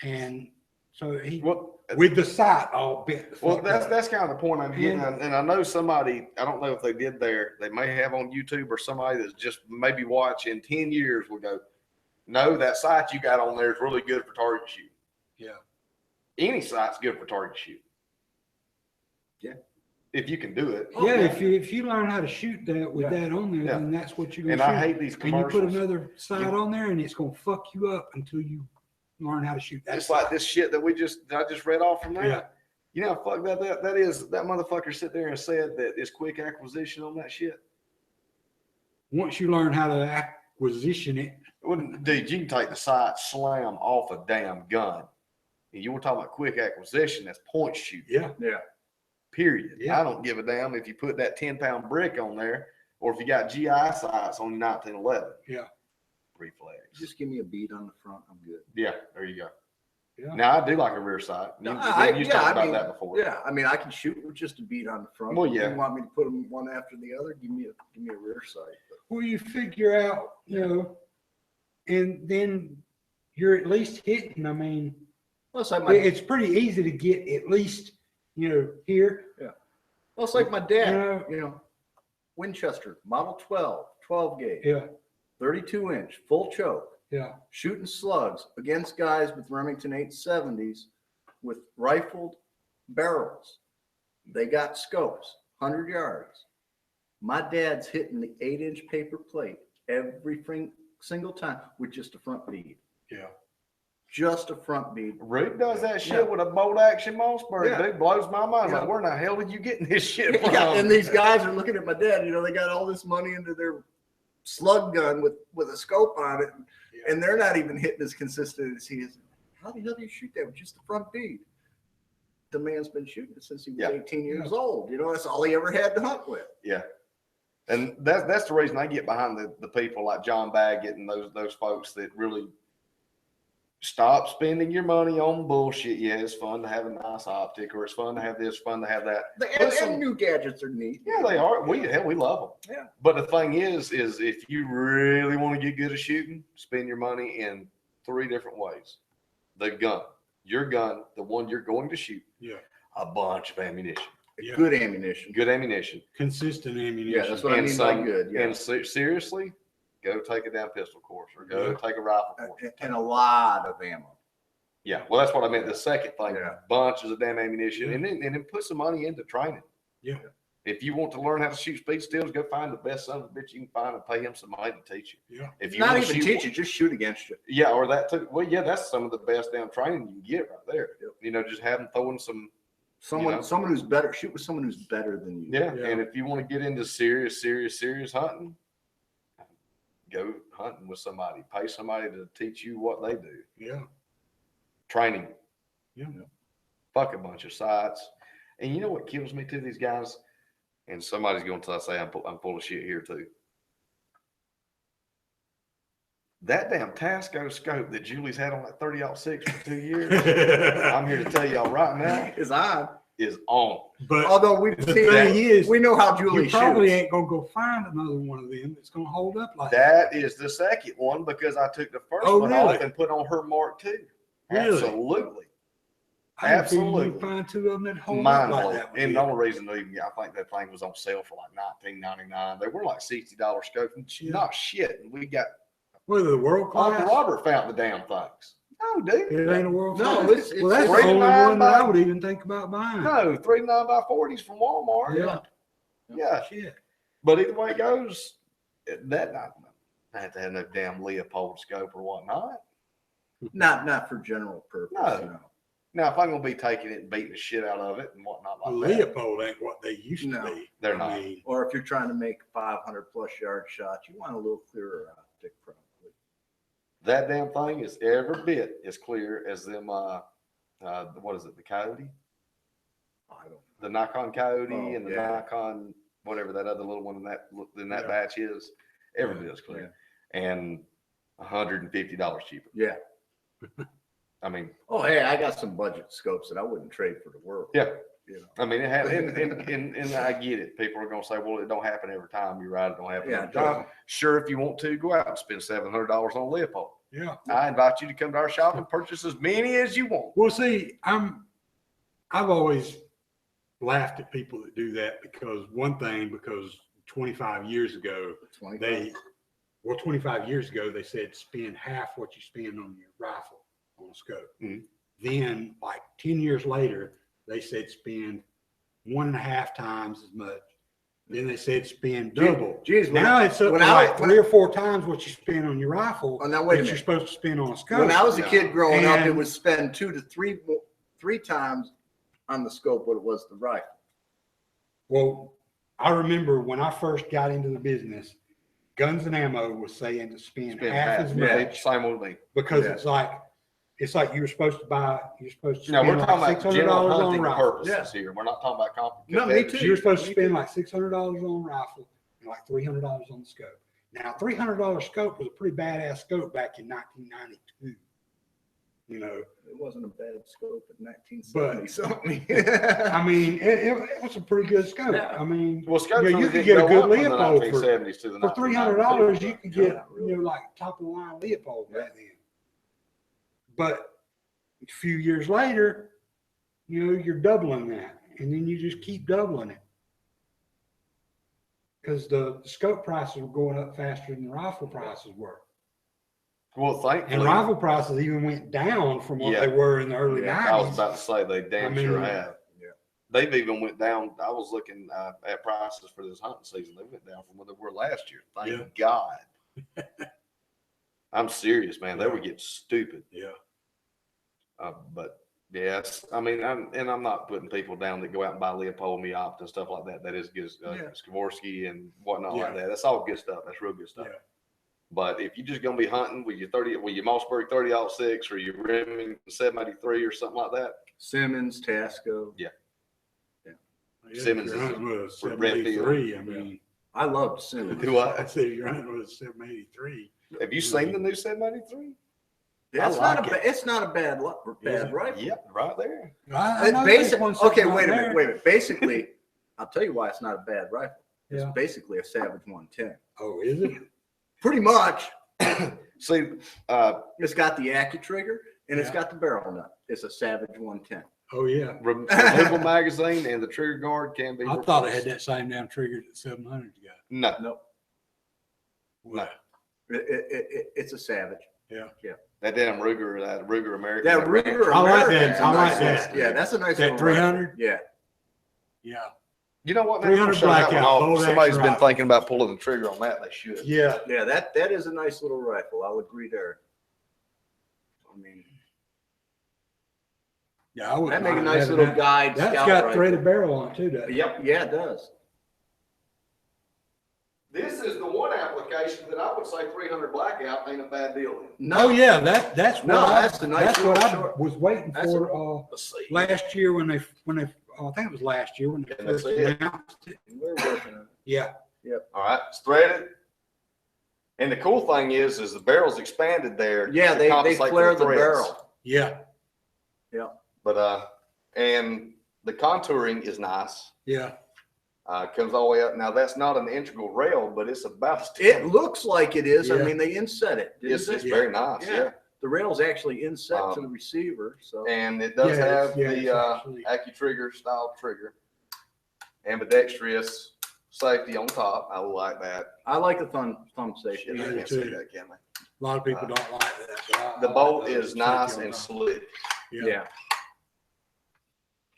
And So he, Well, with the sight all bent. the well, fuck that's up. that's kind of the point I'm getting, Yeah. and I know somebody. I don't know if they did there. They may have on YouTube or somebody that's just maybe watching 10 years will go, no, that sight you got on there is really good for target shooting. Yeah. Any sight's good for target shooting. Yeah. If you can do it. Oh, Yeah, yeah. if you learn how to shoot that with Yeah. that on there, Yeah. then that's what you're And gonna I shoot. hate these And you commercials. put another sight on there, and it's gonna fuck you up until you learn how to shoot that. It's like sight. this shit that I just read off from there. Yeah. You know, fuck that is that motherfucker sit there and said that it's quick acquisition on that shit. Once you learn how to acquisition it, Well, dude, you can take the sight slam off a damn gun. And you want to talk about quick acquisition, that's point shooting. yeah, Yeah. Period. Yeah. I don't give a damn if you put that 10-pound brick on there or if you got GI sights on 1911. Yeah. Reflex. Just give me a bead on the front. I'm good. Yeah, there you go. Yeah. Now I do like a rear sight. You, No, you talked about that before. Yeah, I mean, I can shoot with just a bead on the front. Well, If yeah. you want me to put them one after the other? Give me a rear sight. But well, you figure out, and then you're at least hitting. I mean, well, it's like my it's pretty easy to get at least, here. well, it's like my dad. Yeah. You know, Winchester Model 12 gauge, Yeah, 32-inch, full choke, yeah, shooting slugs against guys with Remington 870s with rifled barrels. They got scopes, 100 yards. My dad's hitting the 8-inch paper plate every single time with just a front bead. yeah. Just a front bead. Root does that shit Yeah. with a bolt action Mossberg, Yeah. dude. Blows my mind. Yeah. Like, where in the hell are you getting this shit from? Yeah, and these guys are looking at my dad. They got all this money into their slug gun with a scope on it, and they're not even hitting as consistent as he is. How the hell do you shoot that with just the front bead? The man's been shooting it since he was Yeah. 18 years old. That's all he ever had to hunt with. Yeah. And that's the reason I get behind the people like John Baggett and those folks that really stop spending your money on bullshit. Yeah, it's fun to have a nice optic, or it's fun to have this, fun to have that. And new gadgets are neat. Yeah, they are. We love them. Yeah. But the thing is if you really want to get good at shooting, spend your money in 3 different ways. The gun, your gun, the one you're going to shoot. Yeah. A bunch of ammunition. Yeah. Good ammunition. Good ammunition. Consistent ammunition. Yeah, that's what I And mean by some- good. Yeah. And seriously, go take a damn pistol course or go Yeah. take a rifle course. And a lot of ammo. Yeah, well, that's what I meant. The second thing, Yeah. bunches of damn ammunition, Yeah. and then put some money into training. Yeah. If you want to learn how to shoot speed stills, go find the best son of a bitch you can find and pay him some money to teach you. Yeah. If you Not want even to teach you, just shoot against you. yeah, or that too. Well, yeah, that's some of the best damn training you can get right there. Yep. Just have them throwing some. Someone You know? who's better. Shoot with someone who's better than you. Yeah, Yeah. and if you want to get into serious hunting, go hunting with somebody. Pay somebody to teach you what they do. Yeah. Training. Yeah. Fuck a bunch of sites. And you know what kills me to these guys? And somebody's going to say I'm full of shit here too. That damn Tasco scope that Julie's had on that 30-06 for 2 years, I'm here to tell y'all right now, Is on. is on. But Although we've the seen, thing is, we know how Julie you probably shoots. ain't gonna go find another one of them that's gonna hold up like That is the second one because I took the first Oh, one really? off and put on her Mark II. Really? Absolutely. I didn't figure absolutely. you'd find 2 of them that hold Mind up like blowing. that. one And did. the only reason they even, I think that thing was on sale for like $19.99. They were like $60 scopes. Yeah. Not shit. And we got Whether the world Uncle class, Robert found the damn things. No, dude. it ain't a world No, class. it's Well, that's the rated only nine one that I by- would even think about buying. No, 3 9x40s from Walmart. Yeah. Yeah. Shit. But either way it goes, that not I have to have no damn Leopold scope or whatnot. Not for general purpose. No. No. Now, if I'm gonna be taking it and beating the shit out of it and whatnot like Well, that, Leopold ain't what they used No, to be. they're I not. mean, Or if you're trying to make 500+ yard shots, you want a little clearer optic, probably. that damn thing is every bit as clear as them. What is it? The Coyote, I don't. the Nikon Coyote, Oh, and the yeah. Nikon whatever that other little one in that Yeah. batch is. Every bit as clear, and $150 cheaper. Yeah. I mean, Oh, hey, I got some budget scopes that I wouldn't trade for the world. yeah. you know. I mean, it happened, and I get it. People are gonna say, well, it don't happen every time. You're right, it don't happen Yeah, every it time. doesn't. Sure, if you want to, go out and spend $700 on Leopold. Yeah. I invite you to come to our shop and purchase as many as you want. Well, see, I've always laughed at people that do that because 25 years ago, 25. 25 years ago, they said spend half what you spend on your rifle on a scope. Mhm. Then like 10 years later, they said spend 1.5 times as much. Then they said spend double. Geez, Now it's up to like 3 or 4 times what you spend on your rifle Oh, now wait a that you're minute. supposed to spend on a scope. When I was a Yeah. kid growing up, it And- was spend 2 to 3 times on the scope what it was the rifle. Well, I remember when I first got into the business, Guns and Ammo was saying to spend Spend half half. as Yeah. much Same with me. because Yeah. it's like you're supposed to No, we're spend talking like about general $600 on a hunting rifle. purposes here. We're not talking about No, me competitive. too. You're supposed to Me spend too. like $600 on a rifle and like $300 on the scope. Now, $300 scope was a pretty badass scope back in 1992. You know, It wasn't a bad scope in 1970 something. I mean, it was a pretty good scope. Yeah. I mean, Well, scopes Yeah, you really could didn't get a go good up from the Leopold for- 1970s to the for $300, 1990s. you could Yeah, get, really. you know, like top of the line Leopold back then. But a few years later, you know, you're doubling that, and then you just keep doubling it. Because the scope prices were going up faster than the rifle prices were. Well, And thankfully, rifle prices even went down from what Yeah. they were in the early Yeah, I was 90s. about to say they damn sure mean, have. Yeah. They've even went down. I was looking at prices for this hunting season. They went down from what they were last year. Thank Yeah. God. I'm serious, man. They Yeah. were getting stupid. Yeah. But yes, I mean, I'm not putting people down that go out and buy Leopold, Meopt and stuff like that. That is good. Yeah. Skavorsky and whatnot Yeah. like that. That's all good stuff. That's real good stuff. Yeah. But if you're just gonna be hunting with your Mossberg 30-06 or your Remington 783 or something like that, Simmons, Tasco. Yeah, Simmons you're is hunting with a for Redfield. 783. I mean, I loved Simmons. Do I? I said you're hunting with a 783. have you seen the new 783? Yeah, it's, I not like a, it's not a bad, Is bad it? rifle. Yep, right there. I know there's one Okay, sitting wait a right minute, there. wait a minute. Basically, I'll tell you why it's not a bad rifle. It's Yeah. basically a Savage 110. Oh, is it? Pretty much. See, It's got the Accu-Trigger and it's Yeah. got the barrel nut. It's a Savage 110. Oh, yeah. removable magazine and the trigger guard can be. I thought it had replaced. that same damn trigger that 700 got. No, Nope. no. It's a Savage. That damn Ruger, that Ruger American. That that Ruger I like American's that. a I like nice that. one. Yeah, that's a nice That little 300? rifle. Yeah. Yeah. You know what? Man, 300 I'm gonna shut that one blackout, off. bolt Somebody's action been rifle. thinking about pulling the trigger on that. They should. Yeah. Yeah, that is a nice little rifle. I'll agree there. I mean, Yeah. I wouldn't that make a mind nice having little that. guide That's scout got rifle. threaded barrel on it too, doesn't it? Yep, yeah, it does. This is the one application that I would say 300 blackout ain't a bad deal. Oh, yeah. That's what No, I, that's a nice that's what little I short- was waiting That's for, Let's see. last year when they, I think it was last year when they Can I first see it? announced it. We're working on it. Yeah. All right, it's threaded. And the cool thing is the barrel's expanded there. Yeah, to they compensate for flare the threads. barrel. Yeah. But and the contouring is nice. Yeah. Comes all the way up. Now that's not an integral rail, but it's about. It looks like it is. I Yeah. mean, they inset it. didn't It's they? very nice. Yeah. Yeah. The rail's actually inset to the Um, receiver, so. And it does Yeah, have it's- yeah, the it's actually- Accu-Trigger style trigger. Ambidextrous safety on top. I like that. I like the thumb Shit, safety. I do can't see too. that, can I? A lot of people don't like that. but I The like bolt the is safety nice on and top. slick. Yeah,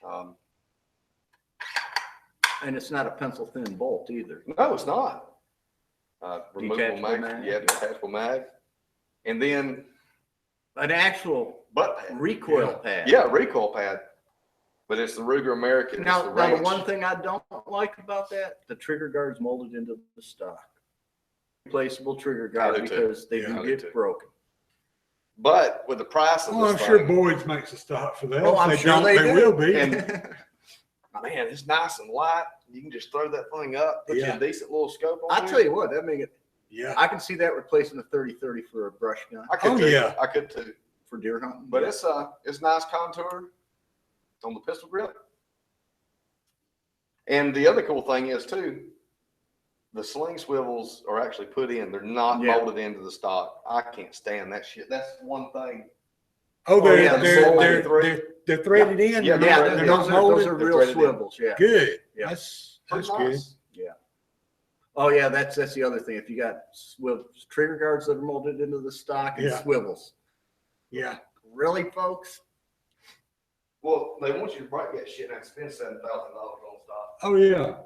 Um, and it's not a pencil thin bolt either. no, it's not. Removable Detachable mag. mag. Yeah, detachable mag. And then An actual butt pad. recoil pad. Yeah, recoil pad. But it's the Ruger American. Now, it's the now the Ranch. one thing I don't like about that, the trigger guard's molded into the stock. Replaceable trigger guard I do too. because they Yeah, I do do get too. broken. But with the price of Well, I'm this sure thing, Boyd's makes a stop for that. Oh, If I'm they sure don't, they they do. will be. And- man, it's nice and light. You can just throw that thing up, put you Yeah. a decent little scope on I'll there. tell you what, that make it, Yeah. I can see that replacing the 30-30 for a brush gun I could Oh, too. yeah. I could too. for deer hunting. But it's nice contour on the pistol grip. And the other cool thing is too, the sling swivels are actually put in. They're not Yeah. bolted into the stock. I can't stand that shit. That's one thing. Oh, yeah, the they're threaded in. Yeah, they're Yeah, not, they're not those molded. are They're real threaded in. swivels, yeah. Good. Yeah. That's Pretty good. nice. Oh, yeah, that's the other thing. If you got trigger guards that are molded into the stock and Yeah. swivels. Yeah. Really, folks? Well, they want you to break that shit and spend $7,000 on stock. Oh, yeah.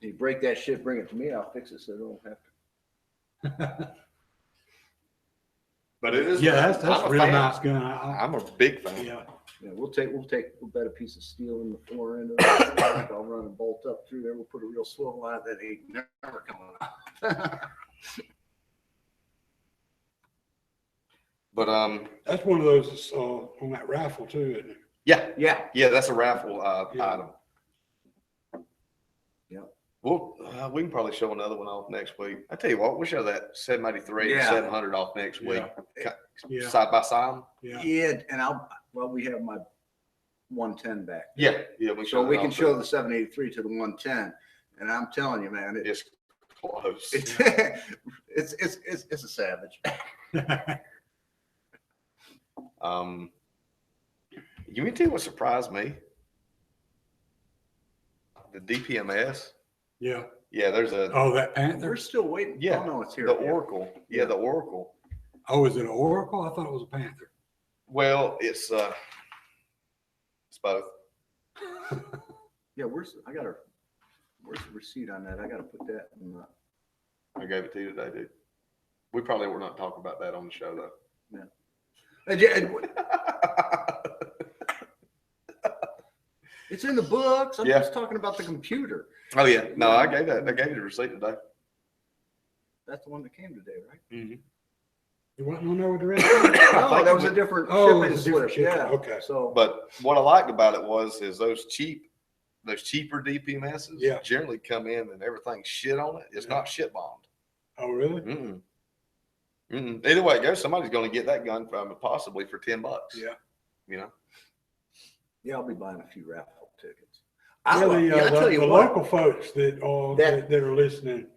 You break that shit, bring it to me, I'll fix it so they don't have to. But it is. Yeah, that's I'm a a real fan. nice gun. I'm a big fan. Yeah. Yeah, we'll bet a piece of steel in the floor end of it. I'll run a bolt up through there. We'll put a real swivel on it that ain't never coming out. But That's one of those that's, on that raffle too, isn't it? yeah, Yeah. that's a raffle Yeah. item. Yeah. Well, we can probably show another one off next week. I tell you what, we'll show that 783 and Yeah. 700 off next week, Yeah. side by side. Yeah. Yeah, and we have my 110 back. Yeah, we So we can off show too. the 783 to the 110. And I'm telling you, man, It's close. it's a savage. You mean tell you what surprised me? The DPMS. Yeah. Yeah, there's a Oh, that We're Panther. still waiting. Yeah, Oh, no, it's here. the Yeah. Oracle. Yeah, the Oracle. Oh, is it an Oracle? I thought it was a Panther. Well, it's both. Yeah, where's the receipt on that? I gotta put that in the. I gave it to you today, dude. We probably were not talking about that on the show though. It's in the books. I'm Yeah. just talking about the computer. Oh yeah, no, I gave you the receipt today. That's the one that came today, right? You wasn't on there with the rest? No, that was a different Oh, shipping it's a different slip. shipping. Yeah. Okay. So But what I liked about it is those cheaper DPMSs Yeah. generally come in and everything's shit on it. It's Yeah. not shit bombed. Oh, really? Mm-mm. Mm-mm. Either way it goes, somebody's going to get that gun from possibly for $10. Yeah. You know. yeah, I'll be buying a few raffle tickets. Yeah, I tell you the what. local folks that are listening.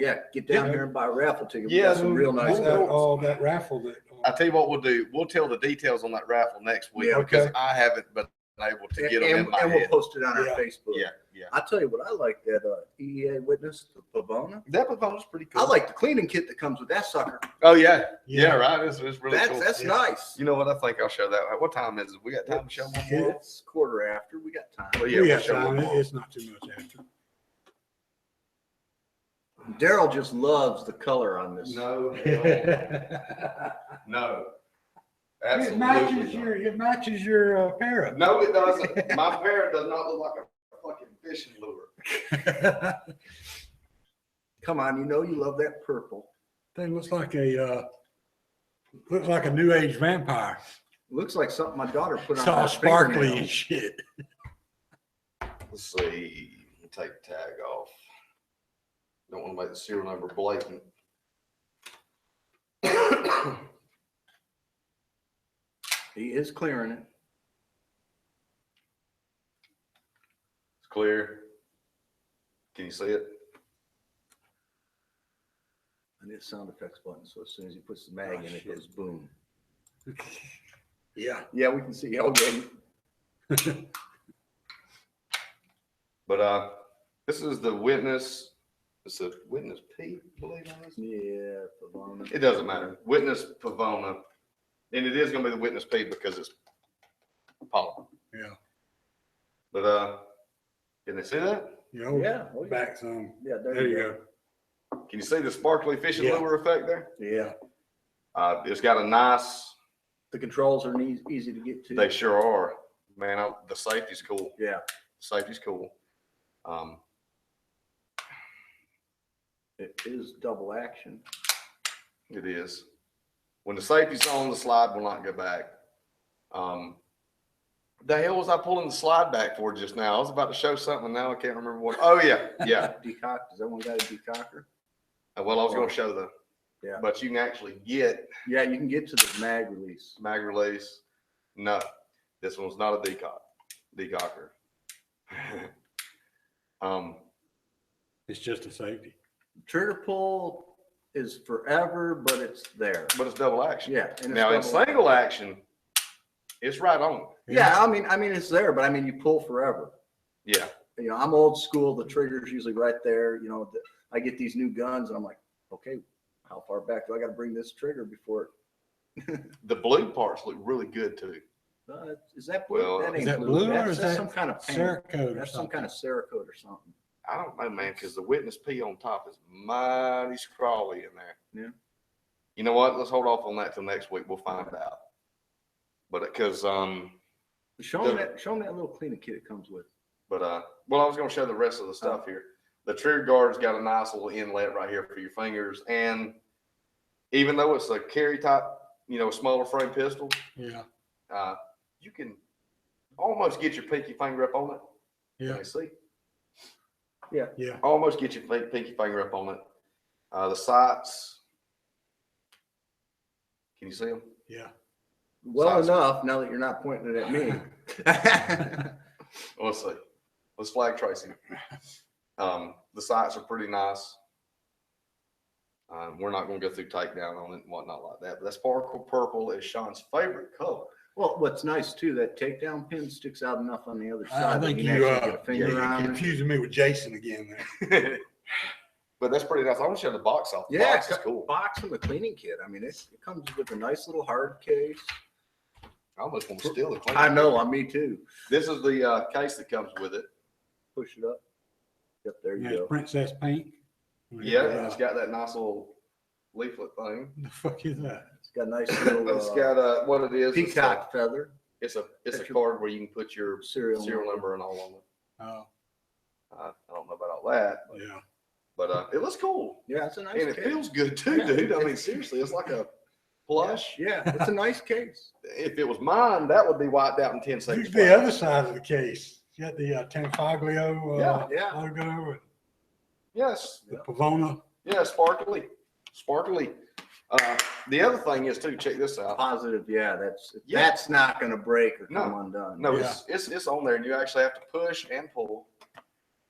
Yeah, get down Yeah. here and buy a raffle ticket. We Yeah, got some real nice that, ones. that raffle that. I tell you what we'll do. We'll tell the details on that raffle next week Yeah, because okay. I haven't been able to get them And, in my and we'll head. post it on our Yeah. Facebook. Yeah, yeah. I tell you what, I like that EEA Witness, the Pavona. That was pretty cool. I like the cleaning kit that comes with that sucker. Oh yeah, yeah, right. It's really cool. That's Yeah. nice. You know what? I think I'll show that. What time is it? We got time to show one more. It's quarter after. We got time. Well, Yeah, we'll show one more. it's not too much after. Daryl just loves the color on this. No, no, It absolutely. matches your parrot. No, it doesn't. My parrot does not look like a fucking fishing lure. Come on, you know you love that purple. Thing looks like a new age vampire. Looks like something my daughter put It's on all her sparkly fingernails. and shit. Let's see. Take the tag off. Don't want to make the serial number blatant. He is clearing it. It's clear. Can you see it? I need a sound effects button, so as soon as he puts the mag in, it goes boom. Yeah. Yeah, we can see. Okay. But this is the Witness. It's a Witness P, I believe it is. Yeah, Pavona. It doesn't matter. Witness Pavona. And it is gonna be the Witness P because it's polymer. Yeah. But can they see that? You know, Yeah. Oh, yeah. back some. Yeah, There you go. Can you see the sparkly fishing Yeah. lure effect there? Yeah. It's got a nice, The controls are easy to get to. they sure are. Man, the safety's cool. Yeah. Safety's cool. It is double action. It is. When the safety's on, the slide will not go back. The hell was I pulling the slide back for just now? I was about to show something and now I can't remember what. Oh yeah, yeah. Decock. Does everyone got a decocker? Well, I was going to show Yeah. but you can actually get Yeah, you can get to the mag release. mag release. No, this one's not a decocker. It's just a safety. Trigger pull is forever, but it's there. but it's double action. Yeah. and it's Now in double- single action, it's right on. Yeah, I mean, it's there, but I mean, you pull forever. Yeah. You know, I'm old school. The trigger's usually right there. You know, I get these new guns and I'm like, okay, how far back do I got to bring this trigger before The blue parts look really good too. is that blue? Well, that ain't is that blue or That's, is that's that some kind of paint. Cerakote or That's some something? kind of Cerakote or something. I don't know, man, because the witness P on top is mighty scrawly in there. Yeah. You know what? Let's hold off on that till next week. We'll find out. But because Show them that little cleaning kit it comes with. well, I was going to show the rest of the stuff here. The trigger guard's got a nice little inlet right here for your fingers, and even though it's a carry type, you know, smaller frame pistol, Yeah, you can almost get your pinky finger up on it. yeah, Let me see. yeah. Almost get your pinky finger up on it. The sights. Can you see them? Yeah. Well Size. enough now that you're not pointing it at me. Let's see. Let's flag Tracy. The sights are pretty nice. We're not going to go through takedown on it and whatnot like that. But that sparkle purple is Sean's favorite color. Well, what's nice too, that takedown pin sticks out enough on the other I side. that think can you, actually get a finger you're on it. confusing me with Jason again there. But that's pretty nice. I want to show the box off. The Yeah, box is cool. box from the cleaning kit. I mean, it comes with a nice little hard case. I almost want to steal the clean. I know, me too. This is the case that comes with it. Push it up. Yep, there you Yeah, it's go. princess pink. Yeah, and it's got that nice little leaflet thing. The fuck is that? It's got a nice little It's got what it is. peacock feather It's a Picture- card where you can put your serial serial number and all on it. Oh, I don't know about all that, yeah. but it looks cool Yeah, it's a nice and it case. feels good too, Yeah. dude. I mean, seriously, it's like a plush. Yeah, it's a nice case. If it was mine, that would be wiped out in 10 seconds. Use the other side of the case. You got the Tanfaglio Yeah. logo and Yes, the Pavona. yeah, sparkly. The other thing is too. Check this out. Positive, yeah, Yeah. that's not gonna break or No. come undone. No, Yeah. it's on there, and you actually have to push and pull,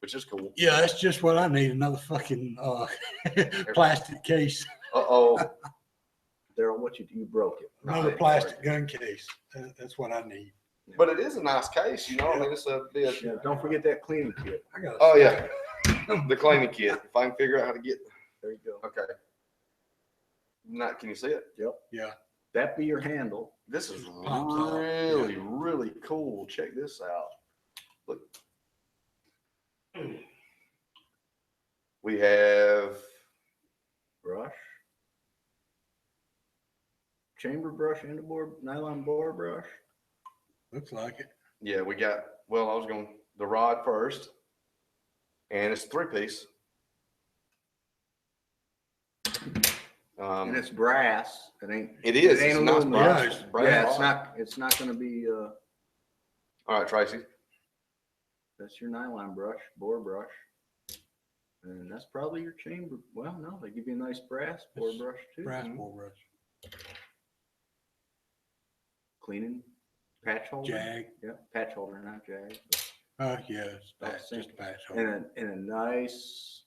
which is cool. Yeah, that's just what I need. Another fucking plastic case. Oh, Daryl, what you broke it. Another plastic gun case. That's what I need. but it is a nice case, you know. I mean, it's a bit. Yeah, don't forget that cleaning kit. I got. Oh yeah, the cleaning kit. If I can figure out how to get. There you go. Okay. Not. Can you see it? Yeah. That be your handle. This is Pops off, really, really cool. Check this out. Look. We have Brush. Chamber brush, end bore, nylon bore brush. Looks like it. yeah, we got well, I was going the rod first. And it's 3-piece. And it's brass. It ain't. It is. It ain't It's nice aluminum. brass. Yeah, it's Brass Yeah, it's rod. not. It's not gonna be. All right, Tracy. That's your nylon brush, bore brush, and that's probably your chamber. Well, no, they give you a nice brass bore It's brush too. Brass Mhm. ball brush. Cleaning patch holder. Jag. Yep, patch holder, not jag. Yeah, it's just a patch. And a nice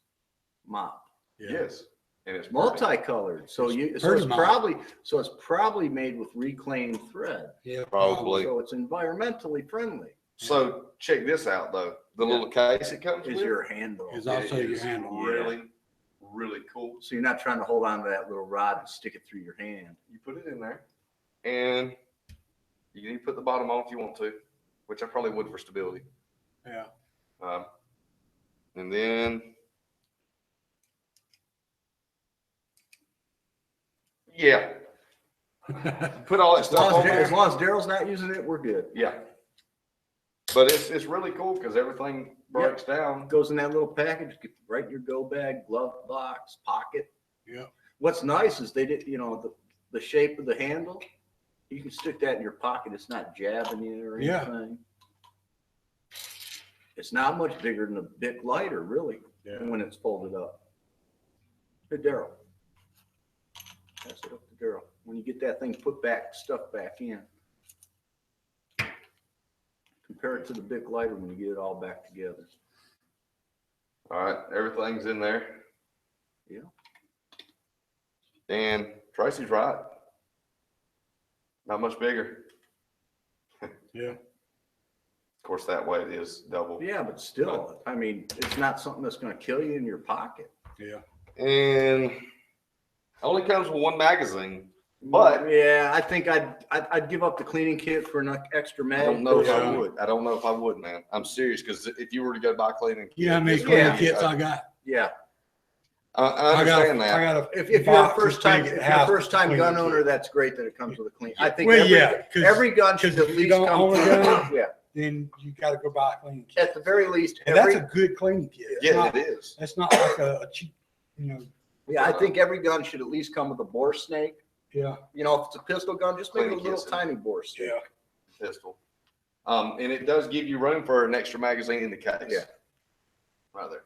mop. Yeah. Yes. And it's pretty. Multicolored, so It's so pretty it's mop. probably made with reclaimed thread, Yeah. Probably. so it's environmentally friendly. So check this out though. The little case it comes Is with your handle, Is it also your is handle. really, really cool. so you're not trying to hold on to that little rod and stick it through your hand. You put it in there, and you can even put the bottom on if you want to, which I probably would for stability. Yeah. And then, yeah, put all that As stuff long on as there. Daryl's not using it, we're good. Yeah. But it's really cool because everything breaks down. Goes in that little package, get right in your go bag, glove box, pocket. Yeah. What's nice is they did, the shape of the handle, you can stick that in your pocket. It's not jabbing you or Yeah. anything. It's not much bigger than a Bic lighter, really, Yeah. when it's folded up. Hey, Daryl. Pass it up to Daryl. When you get that thing stuff back in. Compare it to the Bic lighter when you get it all back together. All right, everything's in there. Yeah. And Tracy's right. Not much bigger. Yeah. Of course, that way it is double. Yeah, but still, I mean, it's not something that's gonna kill you in your pocket. Yeah. And only comes with one magazine. But- yeah, I think I'd give up the cleaning kit for an extra mag. I don't know if I Yeah. would. I don't know if I would, man. I'm serious, because if you were to go buy cleaning, You know how many kits, cleaning Yeah. kits I got? Yeah, I understand I that. got a. if you're a box first as time, big if as you're a house first time cleaning gun kit. owner, that's great that it comes with a clean. I think Well, yeah, 'cause- every gun should 'cause at if you least don't come. own a gun, Yeah, Then you gotta go buy a cleaning kit. at the very least, And that's every, a good cleaning kit. It's Yeah, not- it is. That's not like a cheap, you know, yeah, I think every gun should at least come with a bore snake. yeah, You know, if it's a pistol gun, just make it a Cleaning little kits. tiny bore snake. yeah. Pistol. And it does give you room for an extra magazine in the case. Yeah. Right there.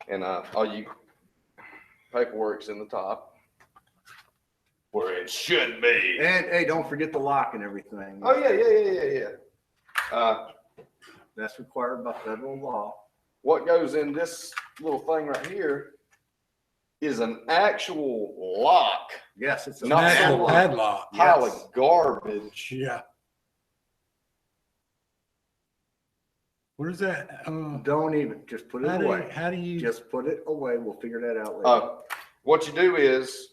And all you paperwork's in the top. Where it should be. And hey, don't forget the lock and everything. Oh, yeah. That's required by federal law. What goes in this little thing right here is an actual lock. Yes, it's a Not Actual so- padlock. Pile Yes. of garbage. Yeah. What is that? Don't even, just put it away. How do you? Just put it away. We'll figure that out later. What you do is,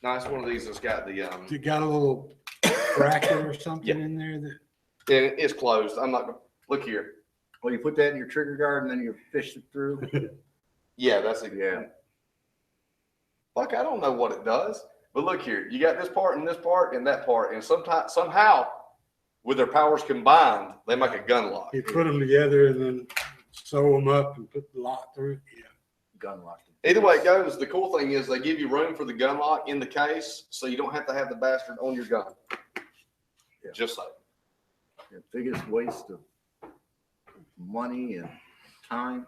nice one of these that's got the, You got a little bracket or something in there that? and it's closed. I'm not gonna, look here. Well, you put that in your trigger guard and then you fish it through. Yeah, that's it. Yeah. Fuck, I don't know what it does, but look here. You got this part and that part, and somehow, with their powers combined, they make a gun lock. You put them together and then sew them up and put the lock through. Yeah. Gun lock. Either way it goes, the cool thing is they give you room for the gun lock in the case, so you don't have to have the bastard on your gun. Yeah. Just like. The biggest waste of money and time.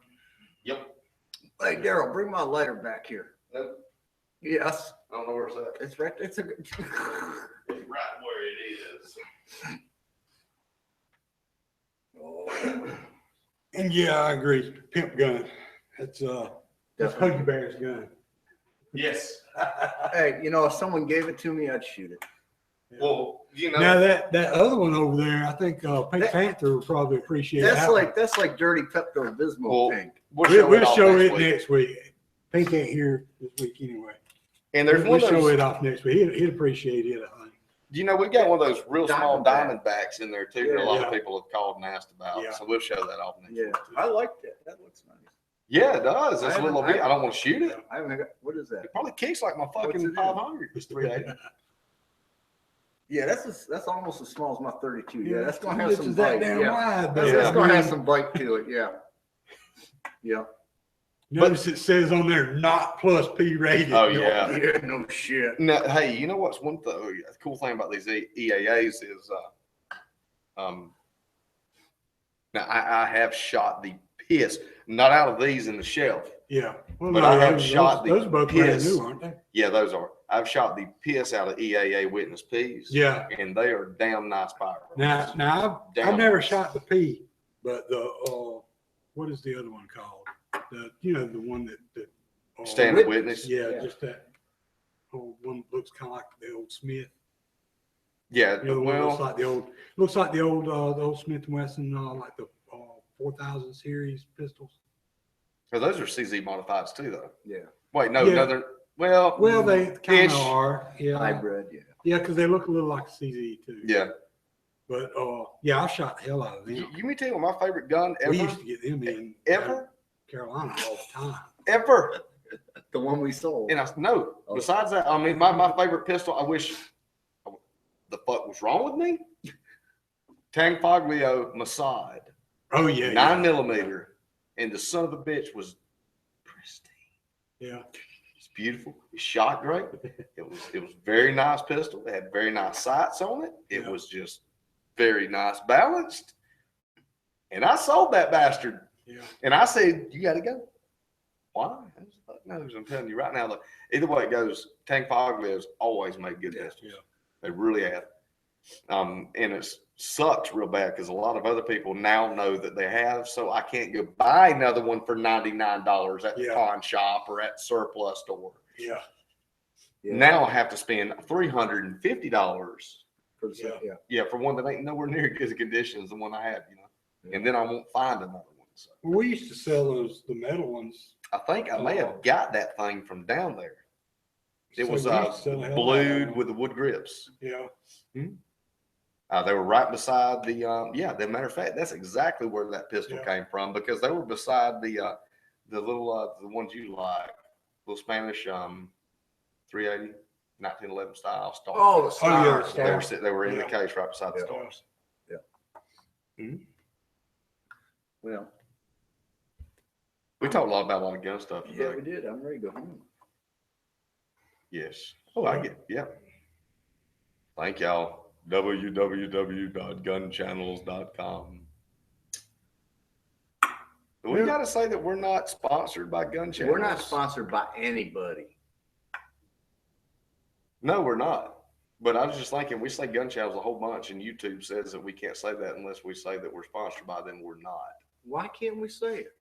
Yep. Hey, Daryl, bring my lighter back here. Nope. Yes, I don't know where it's at. it's right. It's a. It's right where it is. And yeah, I agree. Pimp gun. That's Huggy Bear's gun. Yes. Hey, you know, if someone gave it to me, I'd shoot it. Well, you know. Now that other one over there, I think Pink That- Panther will probably appreciate that. That's like dirty Pepto Bismol Well, pink. We'll off show next it week. next week. Pink ain't here this week anyway. And there's We'll one of show those, it off next week. He'd appreciate it, I think. you know, we got one of those real small Diamondback. Diamondbacks in there too, that a lot Yeah. of people have called and asked about. Yeah. So we'll show that off next Yeah, week. I like that. That looks nice. Yeah, it does. It's I a little haven't- bit. I don't want to shoot it. I haven't got, what is that? It probably kicks like my What's it fucking in? 500. It's 380. Yeah, that's almost as small as my 32. Yeah, that's gonna have This some is that bite. damn Yeah, wide, that's, but that's I gonna have mean, some bite to it. Yeah, yeah. Notice it says on there not plus P rated. Oh, yeah. Yeah, no shit. Now, hey, you know what's one thing? The cool thing about these EAAs is, now I have shot the piss, not out of these in the shelf. Yeah. Well, But no, I have those- shot the those are both brand piss. new, aren't they? Yeah, those are. I've shot the piss out of EAA Witness P's. Yeah. And they are damn nice firearms. Now I've Damn never nice. shot the P, but the what is the other one called? The one that Standard Witness. Yeah, Yeah. just that old one that looks kind of like the old Smith. Yeah. You know, the one that looks Well, like the old Smith and Wesson, like the 4000 series pistols. those are CZ modifieds too, though. Yeah, Wait, no, Yeah. no, they're, well, Well, they kind ish. of are. Yeah. hybrid. Yeah. Yeah, because they look a little like a CZ too. yeah. But yeah, I shot the hell out of You, them. you may tell you my favorite gun We ever, used to get them in ever, Carolina all the time. ever. The one we sold. And I no. Oh. Besides that, I mean, my favorite pistol. I wish the fuck was wrong with me. Tanfoglio Masad, Oh yeah, 9mm, and the son of a bitch was pristine. yeah. It's beautiful. It shot great. It was very nice pistol. It had very nice sights on it. It Yeah. was just very nice balanced. And I sold that bastard. Yeah. And I said, you got to go. Why? Who the fuck knows? I'm telling you right now, look, either way it goes, Tanfoglio has always made good pistols. Yeah. They really have. And it's sucks real bad because a lot of other people now know that they have. So I can't go buy another one for $99 at the Yeah. pawn shop or at surplus store. Yeah. Yeah. Now I have to spend $350. For the, yeah. Yeah, for one that ain't nowhere near as good condition as the one I had, and then I won't find another one. So We used to sell the metal ones. I think I may have got that thing from down there. It So was we used to sell the hell out of blued them. with the wood grips. Yeah. They were right beside the the matter of fact, that's exactly where that pistol Yeah. came from because they were beside the little the ones you like, little Spanish 380 1911 style stars. Oh, the Oh, yeah, stars. the they were stars. they were in the Yeah. case right beside the Yeah. stars. Well, We talked a lot about a lot of gun stuff yeah, today. we did. I'm ready to go home. Yes. Oh, I get Thank y'all. www.gunchannels.com. We Yeah. got to say that we're not sponsored by Gun Channels. We're not sponsored by anybody. No, we're not. But I was just thinking, we say Gun Channels a whole bunch, and YouTube says that we can't say that unless we say that we're sponsored by them. We're not. Why can't we say it?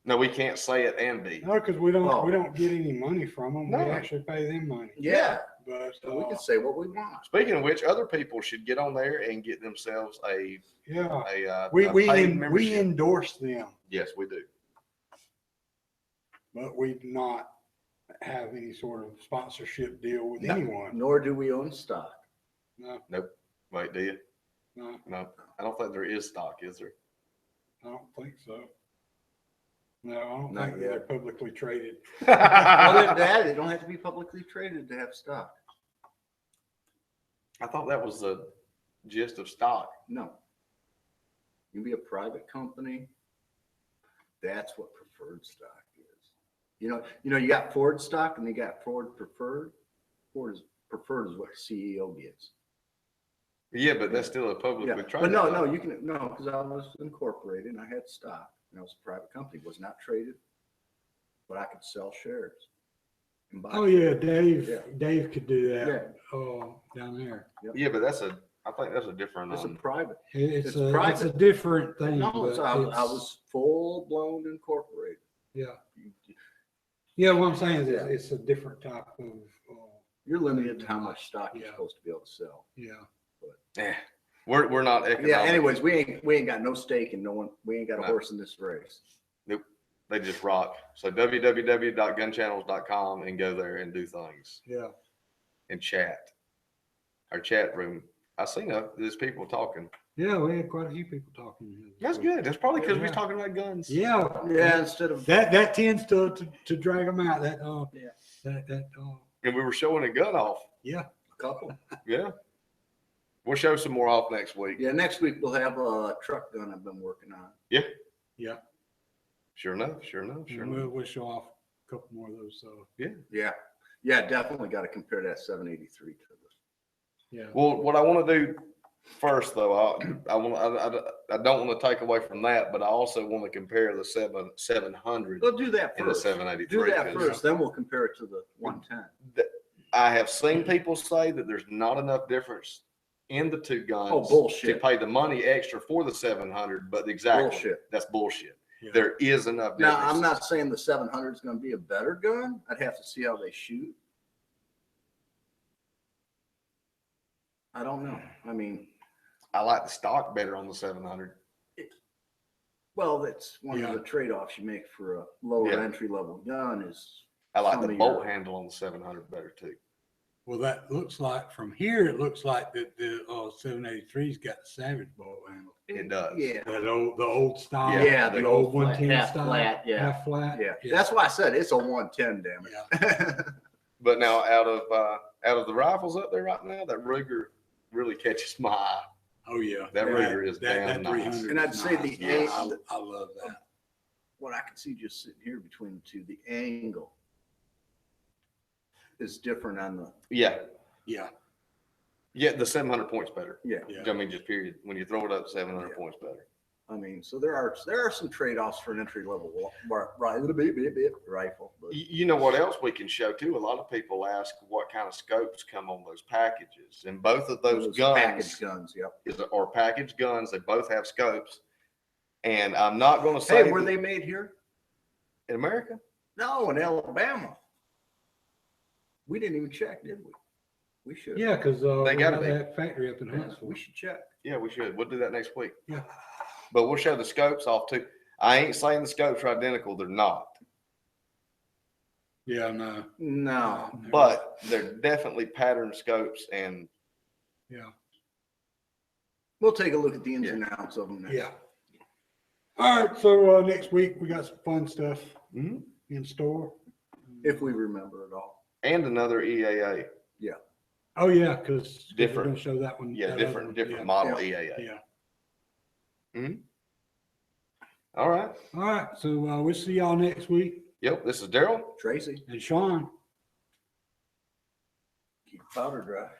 No, we can't say it and be. No, because we Oh. don't get any money from them. No. We actually pay them money. Yeah. But So we can say what we want. Speaking of which, other people should get on there and get themselves a yeah, we we membership. endorse them, Yes, we do. but we do not have any sort of sponsorship deal with No. anyone. Nor do we own stock. No, Wait, do you? no, No, I don't think there is stock, is there? I don't think so. No, I don't Not think they're yet. publicly traded. Other than that, they don't have to be publicly traded to have stock. I thought that was the gist of stock. No. You can be a private company. That's what preferred stock is. You know, you got Ford stock and you got Ford preferred. Ford is preferred is what the CEO gets. Yeah, but that's still a publicly Yeah, traded. but no, stock. you can, no, because I was incorporated and I had stock. And I was a private company, was not traded, but I could sell shares. And buy Oh yeah, shares. Dave could do Yeah. that. Oh, down there. Yeah, but I think that's a different. It's a private. It's It's a private. different thing. No, but I it's- was full blown incorporated. Yeah. Yeah, what I'm saying is Yeah. it's a different type of, You're limited to how much stock you're Yeah. supposed to be able to sell. yeah. We're not economic. Yeah. Anyways, we ain't got no stake and we ain't got a No. horse in this race. They just rock. So www.gunchannels.com and go there and do things Yeah. and chat. Our chat room. I seen there's people talking. Yeah, we had quite a few people talking. That's good. That's probably because we was Yeah. talking about guns. Yeah. Yeah. Instead of That tends to drag them out. That Yeah. that And we were showing a gun off. yeah. a couple. Yeah. We'll show some more off next week. Yeah. Next week we'll have a truck gun I've been working on. Yeah. Sure enough. We'll show off a couple more of those. So Yeah. Yeah. Definitely got to compare that 783 to this. yeah. Well, what I want to do first, though, I don't want to take away from that, but I also want to compare the 700 We'll do that and the first. 783. Do that 'cause first, then we'll compare it to the 110. I have seen people say that there's not enough difference in the two guns Oh, bullshit. to pay the money extra for the 700, but exactly Bullshit. that's bullshit. Yeah. There is enough Now, difference. I'm not saying the 700 is going to be a better gun. I'd have to see how they shoot. I don't know. I mean, I like the stock better on the 700. well, that's one Yeah. of the trade-offs you make for a lower Yeah. entry-level gun is I like Some the of bolt your- handle on the 700 better too. Well, that looks like from here. It looks like that the 783's got the Savage bolt handle. It does. Yeah. The old style. Yeah, the the old old flat, 110 half style. flat, yeah. Half flat. Yeah. That's why I said it's a 110, damn it. Yeah. But now out of the rifles up there right now, that Ruger really catches my eye. Oh yeah. That Ruger is damn nice. 300 And I'd is say nice. the Yeah, A- I love that. What I can see just sitting here between the two, the angle is different on the, Yeah. Yeah. Yeah, the 700 points better. yeah. Yeah. I mean, just period. When you throw it up, 700 Yeah. points better. I mean, so there are some trade-offs for an entry level rifle. But You know what else we can show too? A lot of people ask what kind of scopes come on those packages, and both of those package guns guns, yep. are packaged guns. They both have scopes, and I'm not going to say Hey, were they made here? in America. No, in Alabama. We didn't even check, did we? We should. Yeah, because They we gotta have be. that factory up in Huntsville. We should check. Yeah, we should. We'll do that next week. Yeah. But we'll show the scopes off too. I ain't saying the scopes are identical. They're not, Yeah, no. No. but they're definitely pattern scopes. And Yeah. We'll take a look at the ins and outs of them next. Yeah. All right, so next week we got some fun stuff Mhm. in store. If we remember it all. and another EAA. Oh yeah, because we're Different. gonna show that one. Yeah, that other different one. different Yeah. model Yeah. EAA. Yeah. All right. All right, so we'll see y'all next week. Yep. This is Daryl. Tracy, And Sean. keep powder dry.